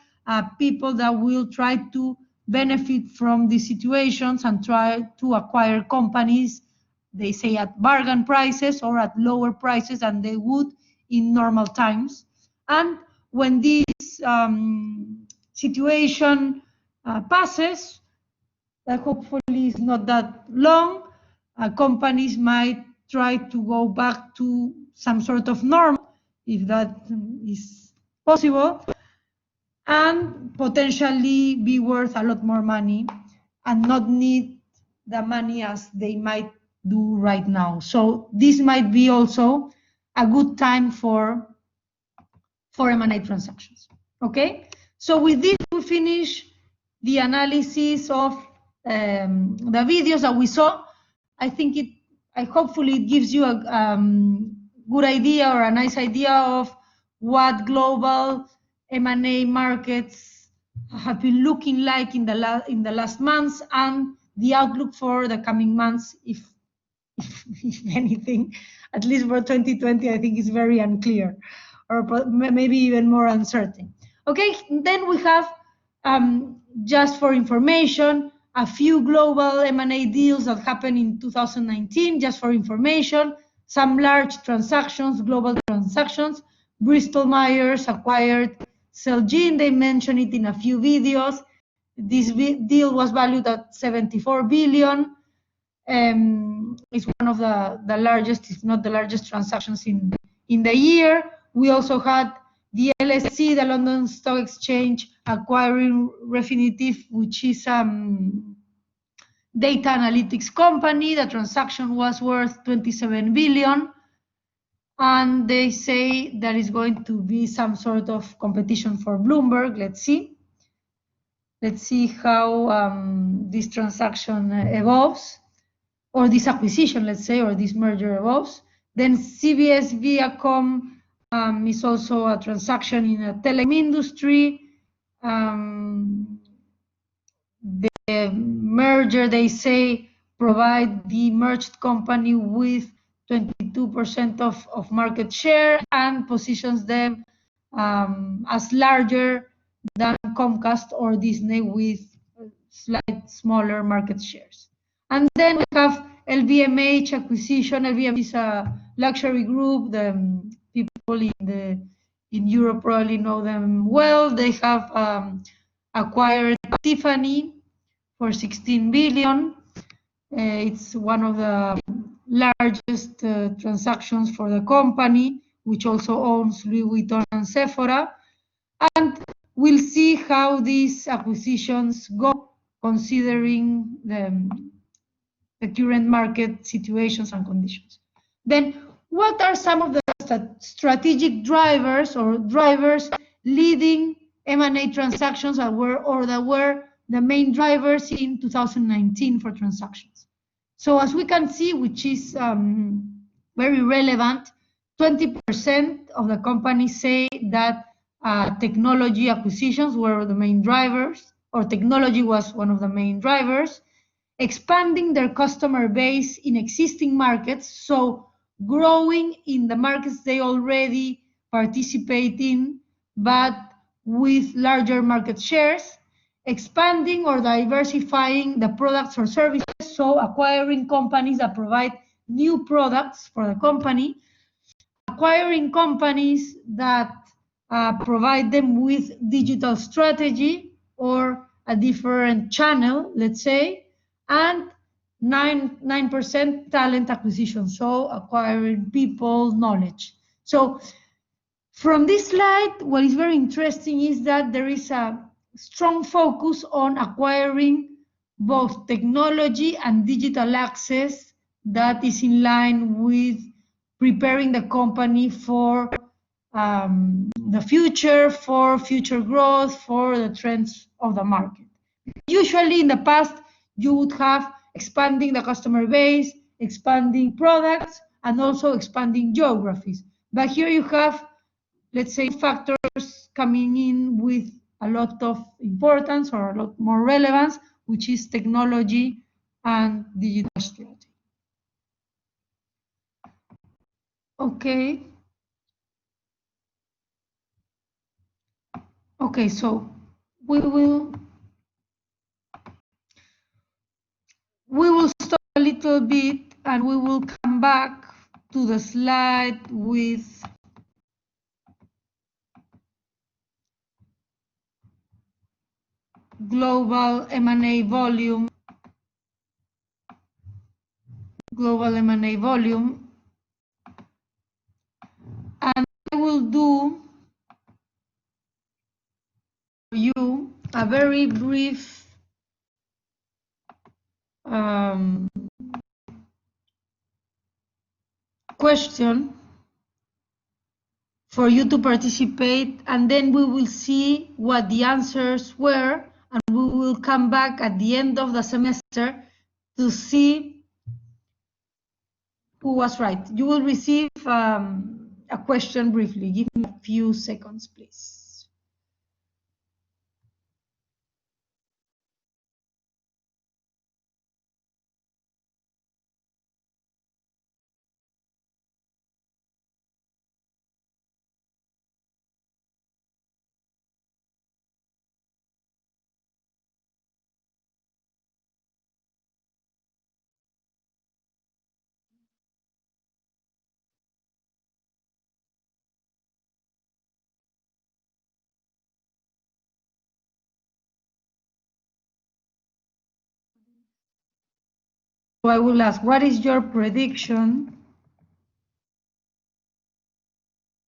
people that will try to benefit from these situations and try to acquire companies, they say at bargain prices or at lower prices than they would in normal times. And when this situation passes, that hopefully is not that long, companies might try to go back to some sort of norm, if that is possible, and potentially be worth a lot more money and not need the money as they might do right now. So this might be also a good time for M&A transactions, okay? So with this, we finish the analysis of the videos that we saw. I think hopefully it gives you a good idea or a nice idea of what global M&A markets have been looking like in the last months, and the outlook for the coming months, if anything, at least for 2020, I think is very unclear, or maybe even more uncertain. Okay, then we have, just for information, a few global M&A deals that happened in 2019, just for information, some large transactions, global transactions. Bristol Myers acquired Celgene, they mentioned it in a few videos. This deal was valued at 74 billion. It's one of the largest, if not the largest, transactions in the year. We also had the LSE, the London Stock Exchange, acquiring Refinitiv, which is data analytics company. The transaction was worth 27 billion. And they say there is going to be some sort of competition for Bloomberg. Let's see. Let's see how this transaction evolves, or this acquisition, let's say, or this merger evolves. Then CBS Viacom is also a transaction in the telecom industry. The merger, they say, provide the merged company with 22% of market share and positions them as larger than Comcast or Disney with slight smaller market shares. And then we have LVMH acquisition. LVMH is a luxury group. The people in Europe probably know them well. They have acquired Tiffany for 16 billion. It's one of the largest transactions for the company, which also owns Louis Vuitton and Sephora. And we'll see how these acquisitions go, considering the current market situations and conditions. Then, what are some of the strategic drivers or drivers leading M&A transactions that were the main drivers in 2019 for transactions? So as we can see, which is very relevant, 20% of the companies say that technology acquisitions were the main drivers, or technology was one of the main drivers. Expanding their customer base in existing markets, so growing in the markets they already participate in, but with larger market shares. Expanding or diversifying the products or services, so acquiring companies that provide new products for the company. Acquiring companies that provide them with digital strategy or a different channel, let's say. And 9% talent acquisition, so acquiring people, knowledge. So from this slide, what is very interesting is that there is a strong focus on acquiring both technology and digital access that is in line with preparing the company for the future, for future growth, for the trends of the market. Usually in the past, you would have expanding the customer base, expanding products, and also expanding geographies. But here you have, let's say, factors coming in with a lot of importance or a lot more relevance, which is technology and digital strategy. Okay. Okay, so we will stop a little bit and we will come back to the slide with global M&A volume. Global M&A volume. And I will do for you a very brief question for you to participate, and then we will see what the answers were, and we will come back at the end of the semester to see who was right. You will receive a question briefly. Give me a few seconds, please. So I will ask, what is your prediction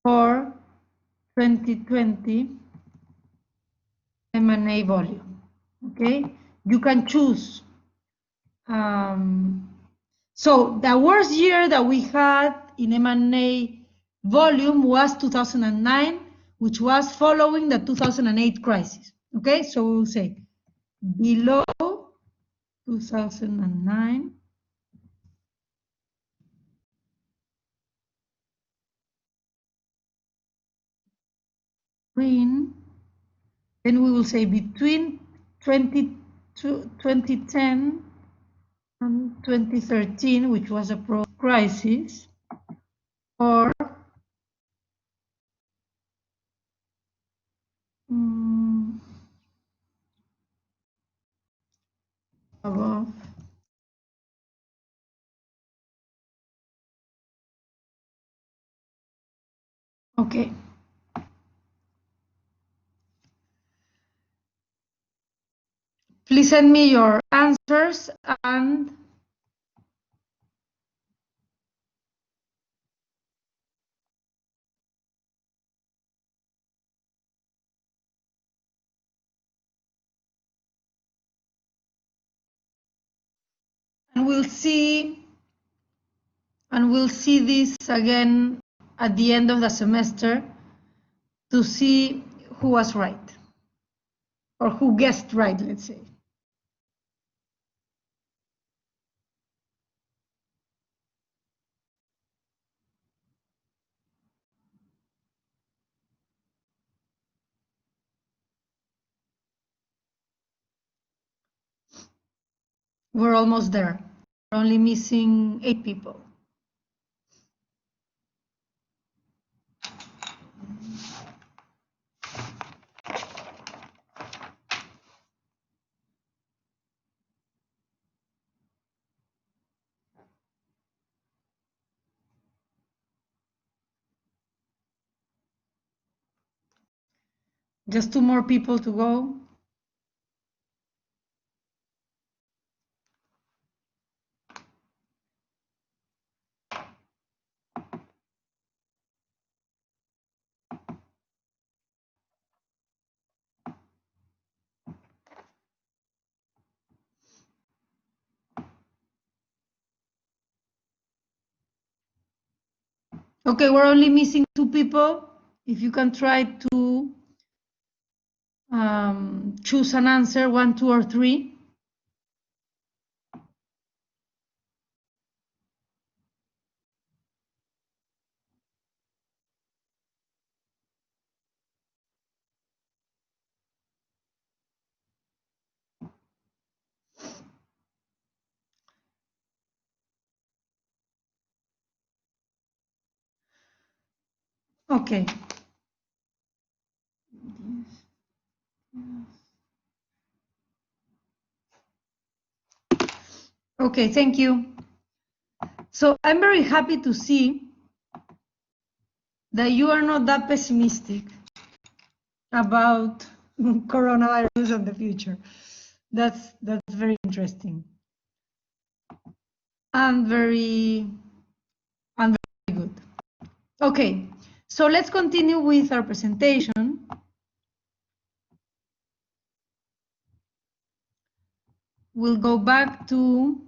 for 2020 M&A volume? Okay, you can choose. So the worst year that we had in M&A volume was 2009, which was following the 2008 crisis. Okay, so we will say below 2009. Then we will say between 2010 and 2013, which was a crisis, or above. Okay. Please send me your answers, and we'll see this again at the end of the semester to see who was right, or who guessed right, let's say. We're almost there. We're only missing 8 people. Just 2 more people to go. Okay, we're only missing 2 people. If you can try to choose an answer, 1, 2, or 3. Okay. Okay, thank you. So I'm very happy to see that you are not that pessimistic about coronavirus and the future. That's very interesting and very good. Okay, so let's continue with our presentation. We'll go back to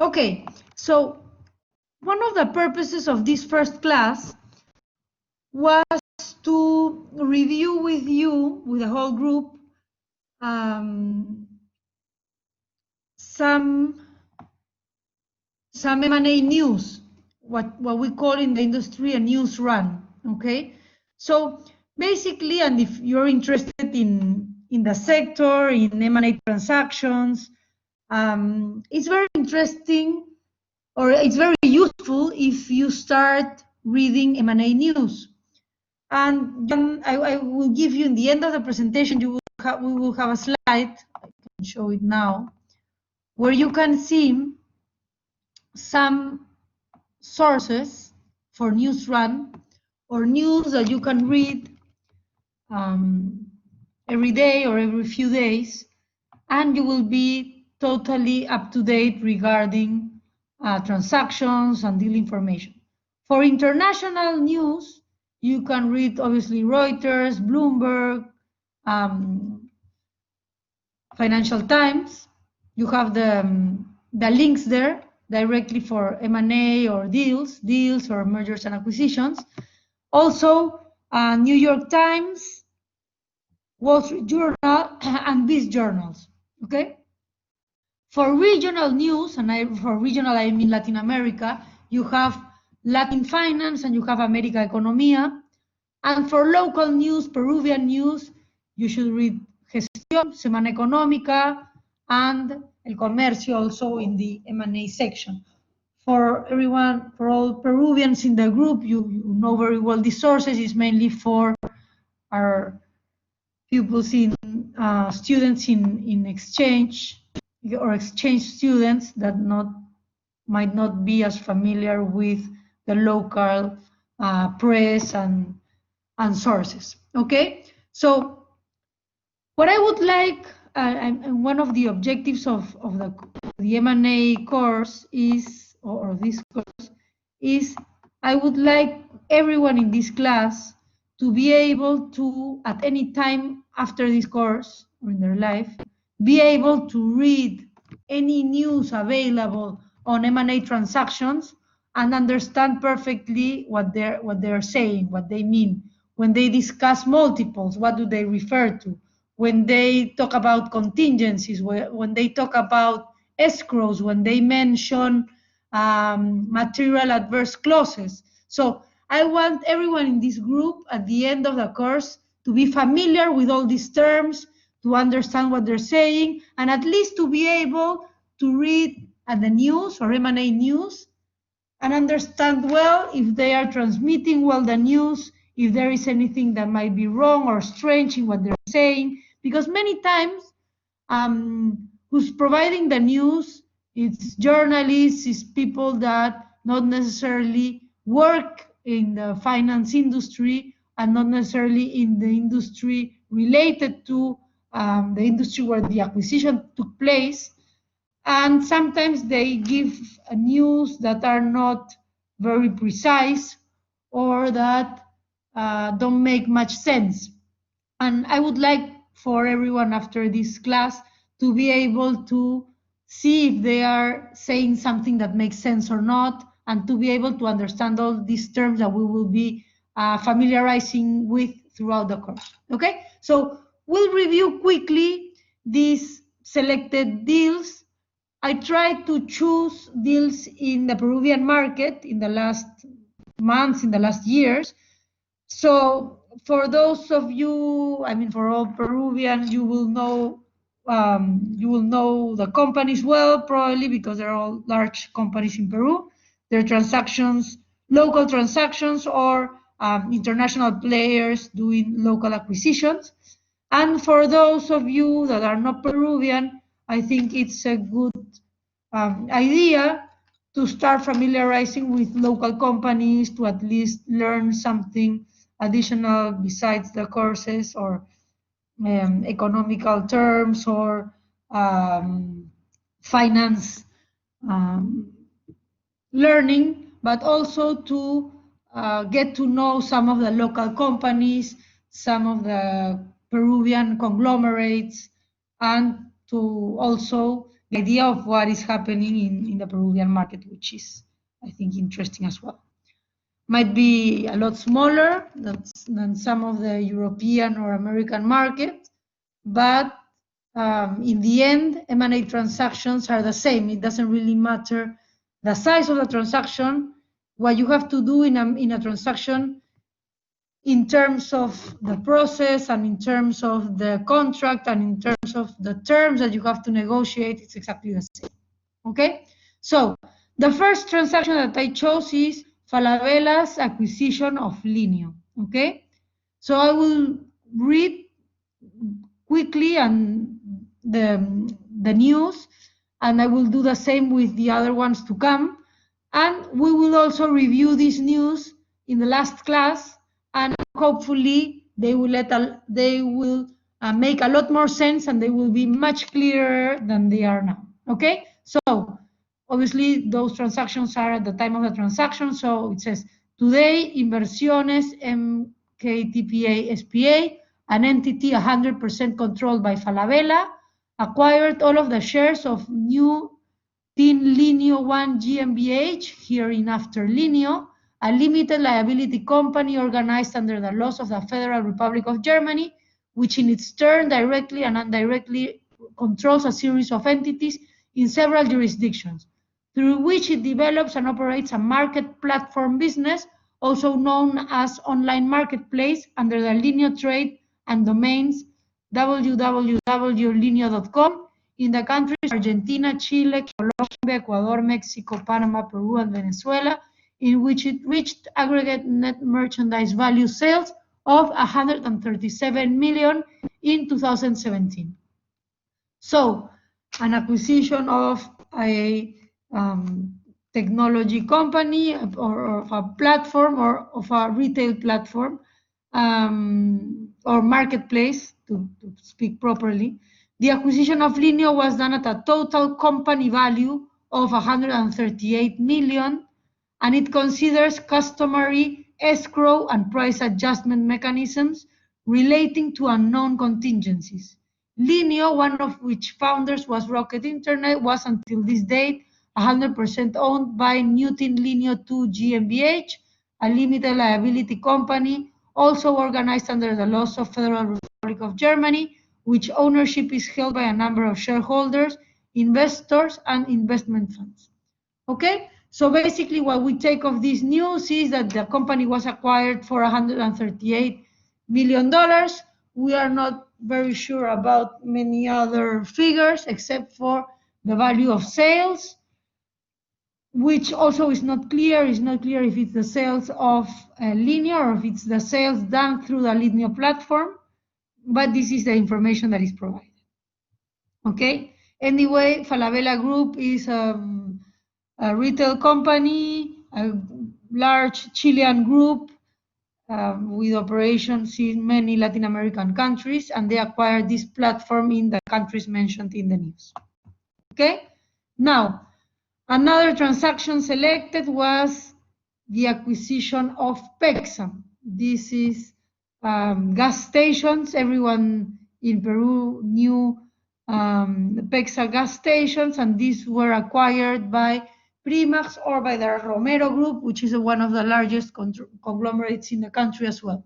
Okay, so one of the purposes of this first class was to review with you, with the whole group, some M&A news, what we call in the industry a news run, okay? So basically, and if you're interested in the sector, in M&A transactions, it's very interesting, or it's very useful if you start reading M&A news. And I will give you, in the end of the presentation, we will have a slide, I can show it now, where you can see some sources for news run, or news that you can read every day or every few days, and you will be totally up to date regarding transactions and deal information. For international news, you can read obviously Reuters, Bloomberg, Financial Times. You have the links there directly for M&A or deals or mergers and acquisitions. Also, New York Times, Wall Street Journal, and these journals, okay? For regional news, and for regional I mean Latin America, you have Latin Finance and you have America Economía. And for local news, Peruvian news, you should read Gestión, Semana Económica, and El Comercio also in the M&A section. For everyone, for all Peruvians in the group, you know very well these sources is mainly for our pupils in students in exchange, or exchange students that might not be as familiar with the local press and sources. Okay, so what I would like, and one of the objectives of the M&A course is, or this course, is I would like everyone in this class to be able to, at any time after this course or in their life, be able to read any news available on M&A transactions and understand perfectly what they're saying, what they mean. When they discuss multiples, what do they refer to? When they talk about contingencies, when they talk about escrows, when they mention material adverse clauses. So I want everyone in this group at the end of the course to be familiar with all these terms, to understand what they're saying, and at least to be able to read at the news or M&A news and understand well if they are transmitting well the news, if there is anything that might be wrong or strange in what they're saying, because many times who's providing the news, it's journalists, it's people that not necessarily work in the finance industry and not necessarily in the industry related to the industry where the acquisition took place. And sometimes they give news that are not very precise or that don't make much sense. And I would like for everyone after this class to be able to see if they are saying something that makes sense or not, and to be able to understand all these terms that we will be familiarizing with throughout the course. Okay, so we'll review quickly these selected deals. I tried to choose deals in the Peruvian market in the last months, in the last years. So for those of you, I mean, for all Peruvians, you will know the companies well, probably, because they're all large companies in Peru. They're transactions, local transactions, or international players doing local acquisitions. And for those of you that are not Peruvian, I think it's a good idea to start familiarizing with local companies, to at least learn something additional besides the courses or economical terms or finance learning, but also to get to know some of the local companies, some of the Peruvian conglomerates, and to also the idea of what is happening in the Peruvian market, which is, I think, interesting as well. Might be a lot smaller than some of the European or American markets, but in the end, M&A transactions are the same. It doesn't really matter the size of the transaction. What you have to do in a transaction in terms of the process and in terms of the contract and in terms of the terms that you have to negotiate, it's exactly the same. Okay? So the first transaction that I chose is Falabella's acquisition of Linio. Okay? So I will read quickly and the news, and I will do the same with the other ones to come. And we will also review this news in the last class, and hopefully they will make a lot more sense and they will be much clearer than they are now. Okay? So obviously those transactions are at the time of the transaction. So it says, today, Inversiones MKTPA SPA, an entity 100% controlled by Falabella, acquired all of the shares of new TIN Linio 1 GmbH, hereinafter Linio, a limited liability company organized under the laws of the Federal Republic of Germany, which in its turn directly and indirectly controls a series of entities in several jurisdictions, through which it develops and operates a market platform business, also known as online marketplace, under the Linio trade and domains www.linio.com, in the countries Argentina, Chile, Colombia, Ecuador, Mexico, Panama, Peru, and Venezuela, in which it reached aggregate net merchandise value sales of 137 million in 2017. So, an acquisition of a technology company or of a platform or of a retail platform or marketplace, to speak properly. The acquisition of Linio was done at a total company value of 138 million, and it considers customary escrow and price adjustment mechanisms relating to unknown contingencies. Linio, one of which founders was Rocket Internet, was until this date 100% owned by Newton Linio 2 GmbH, a limited liability company also organized under the laws of Federal Republic of Germany, which ownership is held by a number of shareholders, investors, and investment funds. Okay? So basically what we take of this news is that the company was acquired for $138 million. We are not very sure about many other figures except for the value of sales, which also is not clear. It's not clear if it's the sales of Linio or if it's the sales done through the Linio platform, but this is the information that is provided. Okay? Anyway, Falabella Group is a retail company, a large Chilean group with operations in many Latin American countries, and they acquired this platform in the countries mentioned in the news. Okay? Now, another transaction selected was the acquisition of PEXA. This is gas stations. Everyone in Peru knew PEXA gas stations, and these were acquired by Primax or by the Romero Group, which is one of the largest conglomerates in the country as well.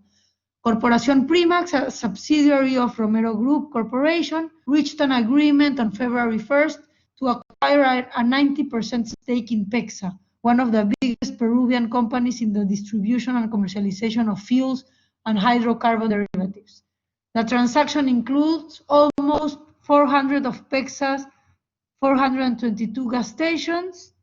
Corporación Primax, a subsidiary of Romero Group Corporation, reached an agreement on February 1st to acquire a 90% stake in PEXA, one of the biggest Peruvian companies in the distribution and commercialization of fuels and hydrocarbon derivatives. The transaction includes almost 400 of PEXA's 422 gas stations,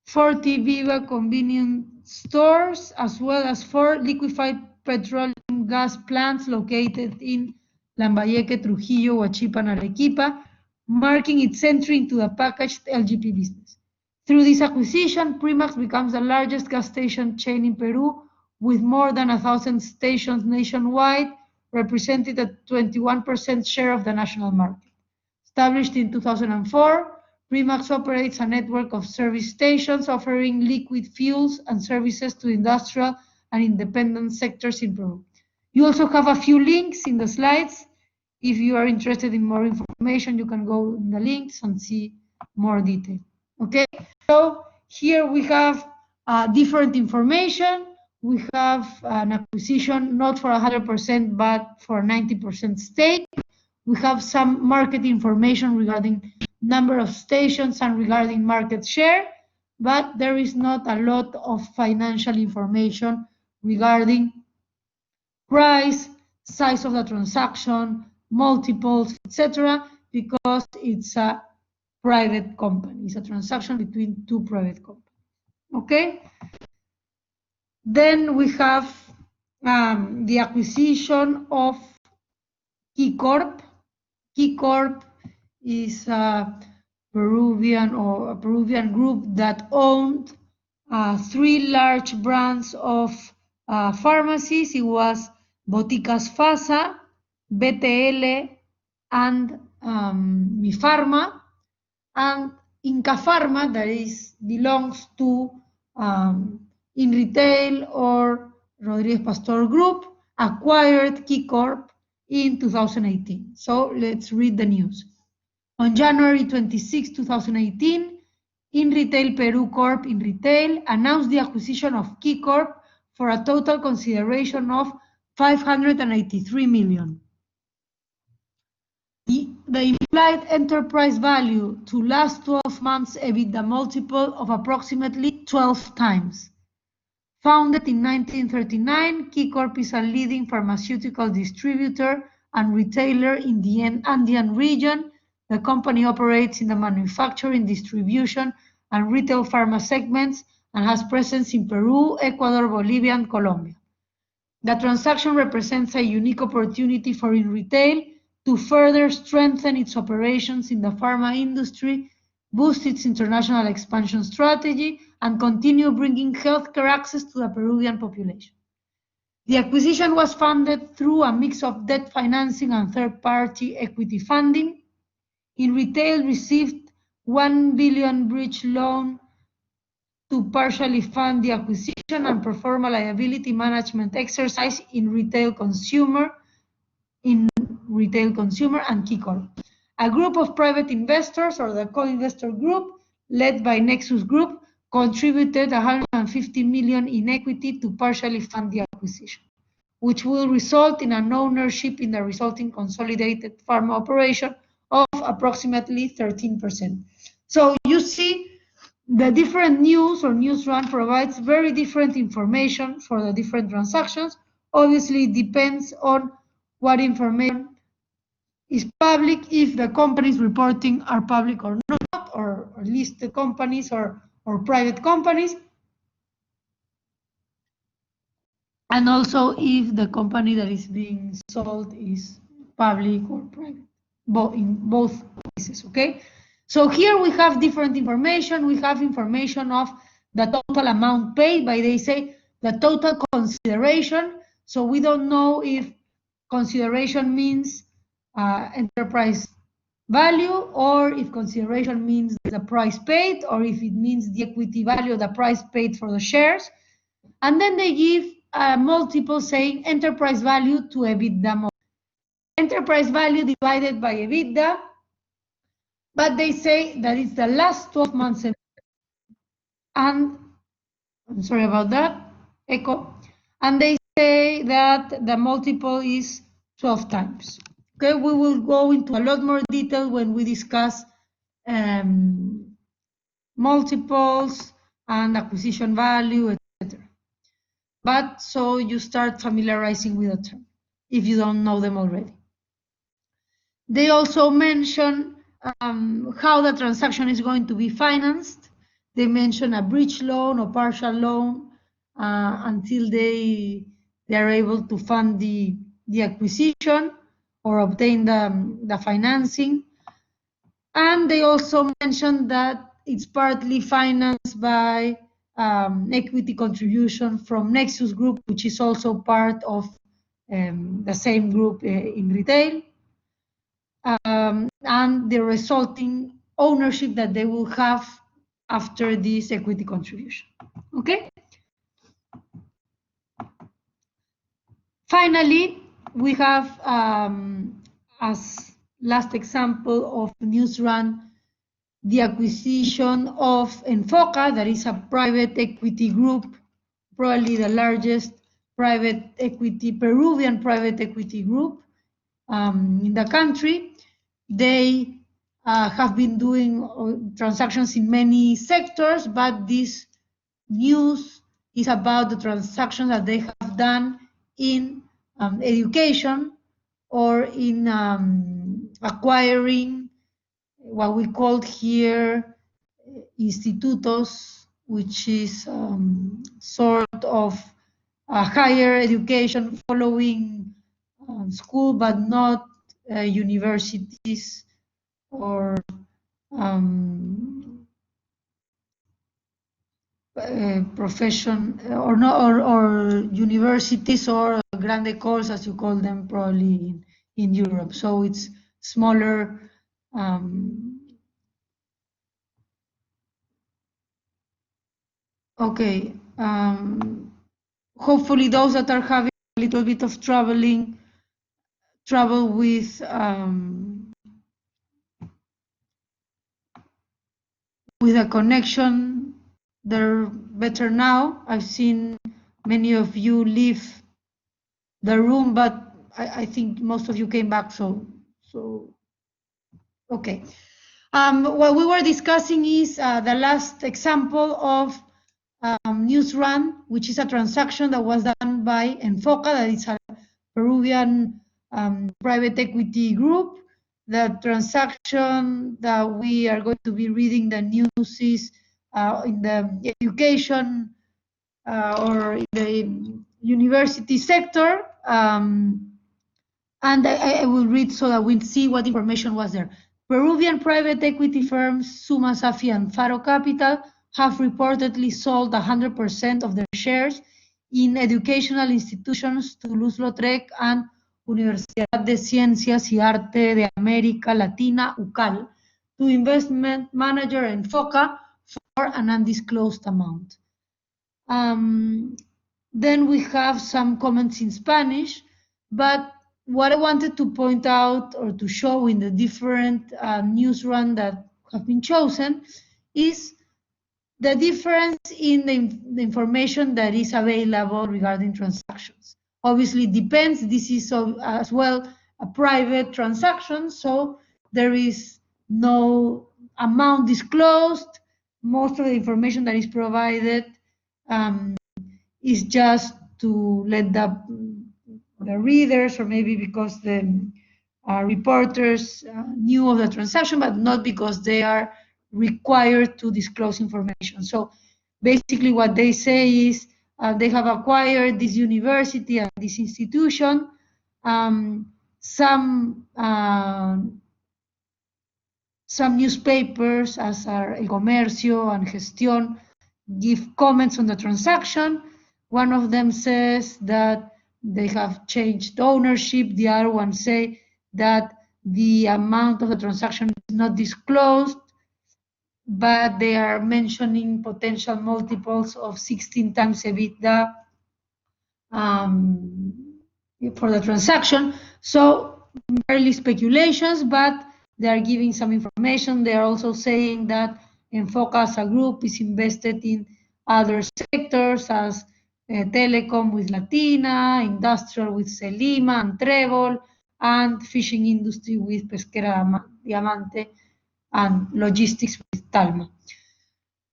40 Viva convenience stores, as well as 4 liquefied petroleum gas plants located in Lambayeque, Trujillo, Huachipa, and Arequipa, marking its entry into the packaged LGP business. Through this acquisition, Primax becomes the largest gas station chain in Peru, with more than 1,000 stations nationwide, representing a 21% share of the national market. Established in 2004, Primax operates a network of service stations offering liquid fuels and services to industrial and independent sectors in Peru. You also have a few links in the slides If you are interested in more information, you can go in the links and see more detail. Okay, so here we have different information. We have an acquisition not for 100%, but for 90% stake. We have some market information regarding number of stations and regarding market share, but there is not a lot of financial information regarding price, size of the transaction, multiples, etc., because it's a private company. It's a transaction between two private companies. Okay? Then we have the acquisition of Key Corp. Key Corp is a Peruvian group that owned 3 large brands of pharmacies. It was Boticas Fasa, BTL, and Mifarma. And Inca Pharma, that belongs to In Retail or Rodriguez Pastor Group, acquired Key Corp in 2018. So let's read the news. On January 26, 2018, In Retail Peru Corp In Retail announced the acquisition of Key Corp for a total consideration of $583 million. The implied enterprise value to last 12 months EBITDA multiple of approximately 12 times. Founded in 1939, Key Corp is a leading pharmaceutical distributor and retailer in the Andean region. The company operates in the manufacturing, distribution, and retail pharma segments and has presence in Peru, Ecuador, Bolivia, and Colombia. The transaction represents a unique opportunity for In Retail to further strengthen its operations in the pharma industry, boost its international expansion strategy, and continue bringing healthcare access to the Peruvian population. The acquisition was funded through a mix of debt financing and third-party equity funding. In Retail received $1 billion bridge loan to partially fund the acquisition and perform a liability management exercise in Retail Consumer and Key Corp. A group of private investors, or the co-investor group, led by Nexus Group, contributed $150 million in equity to partially fund the acquisition, which will result in an ownership in the resulting consolidated pharma operation of approximately 13%. So you see, the different news or news run provides very different information for the different transactions. Obviously, it depends on what information is public, if the companies reporting are public or not, or listed companies or private companies, and also if the company that is being sold is public or private, in both cases, okay? So here we have different information. We have information of the total amount paid, but they say the total consideration, so we don't know if consideration means enterprise value, or if consideration means the price paid, or if it means the equity value, the price paid for the shares. And then they give a multiple saying enterprise value to EBITDA. Enterprise value divided by EBITDA, but they say that it's the last 12 months. And I'm sorry about that, echo. And they say that the multiple is 12 times. Okay, we will go into a lot more detail when we discuss multiples and acquisition value, etc. But so you start familiarizing with the term if you don't know them already. They also mention how the transaction is going to be financed. They mention a bridge loan or partial loan until they are able to fund the acquisition or obtain the financing. And they also mentioned that it's partly financed by equity contribution from Nexus Group, which is also part of the same group In Retail, and the resulting ownership that they will have after this equity contribution. Okay? Finally, we have as last example of news run, the acquisition of Enfoca, that is a private equity group, probably the largest Peruvian private equity group in the country. They have been doing transactions in many sectors, but this news is about the transactions that they have done in education or in acquiring what we call here institutos, which is sort of a higher education following school, but not universities or profession or universities or grande écoles, as you call them probably in Europe. So it's smaller. Okay. Hopefully those that are having a little bit of trouble with a connection, they're better now. I've seen many of you leave the room, but I think most of you came back, so okay. What we were discussing is the last example of news run, which is a transaction that was done by Enfoca, that is a Peruvian private equity group. The transaction that we are going to be reading the news is in the education or in the university sector. And I will read so that we see what information was there. Peruvian private equity firms Suma Safi and Faro Capital have reportedly sold 100% of their shares in educational institutions Toulouse-Lautrec and Universidad de Ciencias y Arte de América Latina, UCAL, to investment manager Enfoca for an undisclosed amount. Then we have some comments in Spanish, but what I wanted to point out or to show in the different news run that have been chosen is the difference in the information that is available regarding transactions. Obviously, it depends. This is as well a private transaction, so there is no amount disclosed. Most of the information that is provided is just to let the readers, or maybe because the reporters knew of the transaction, but not because they are required to disclose information. So basically what they say is they have acquired this university and this institution. Some newspapers, as are El Comercio and Gestión, give comments on the transaction. One of them says that they have changed ownership. The other one say that the amount of the transaction is not disclosed, but they are mentioning potential multiples of 16 times EBITDA for the transaction. So barely speculations, but they are giving some information. They are also saying that Enfoca as a group is invested in other sectors as telecom with Latina, industrial with Selima and Trébol, and fishing industry with Pesquera Diamante, and logistics with Talma.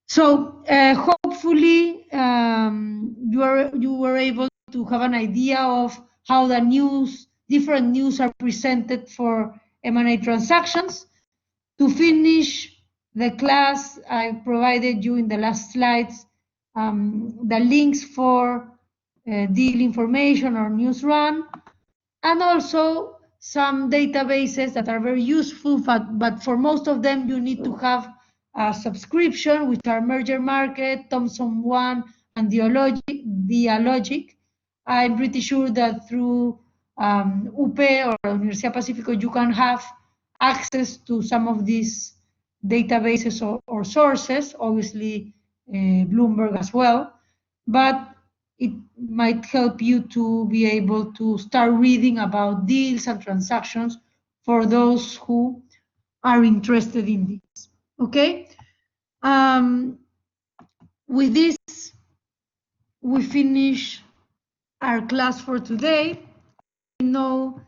So hopefully you were able to have an idea of how the different news are presented for M&A transactions. To finish the class, I provided you in the last slides the links for deal information or news run, and also some databases that are very useful, but for most of them you need to have a subscription, which are Merger Market, Thomson One, and Dialogic. I'm pretty sure that through UP or Universidad Pacífico you can have access to some of these databases or sources, obviously Bloomberg as well, but it might help you to be able to start reading about deals and transactions for those who are interested in this. Okay? With this, we finish our class for today. Know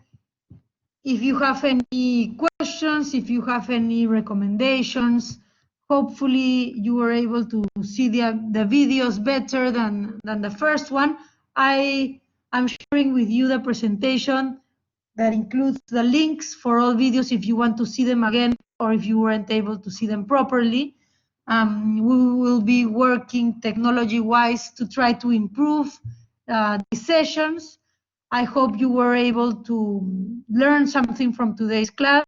if you have any questions, if you have any recommendations. Hopefully you were able to see the videos better than the first one. I am sharing with you the presentation that includes the links for all videos if you want to see them again or if you weren't able to see them properly. We will be working technology-wise to try to improve these sessions. I hope you were able to learn something from today's class.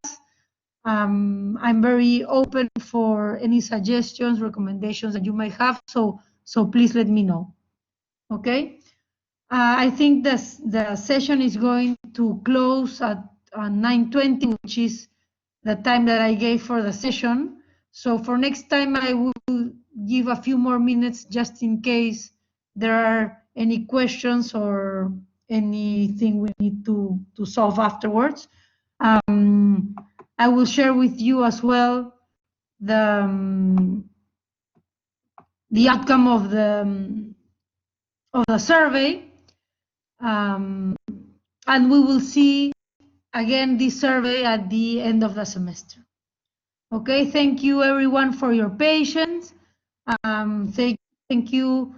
I'm very open for any suggestions, recommendations that you might have, so please let me know. Okay? I think the session is going to close at 9:20, which is the time that I gave for the session. So for next time, I will give a few more minutes just in case there are any questions or anything we need to solve afterwards. I will share with you as well the outcome of the survey, and we will see again this survey at the end of the semester. Okay, thank you everyone for your patience. Thank you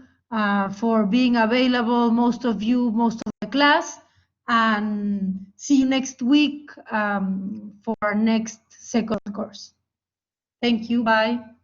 for being available, most of you, most of the class, and see you next week for our next second course. Thank you, bye.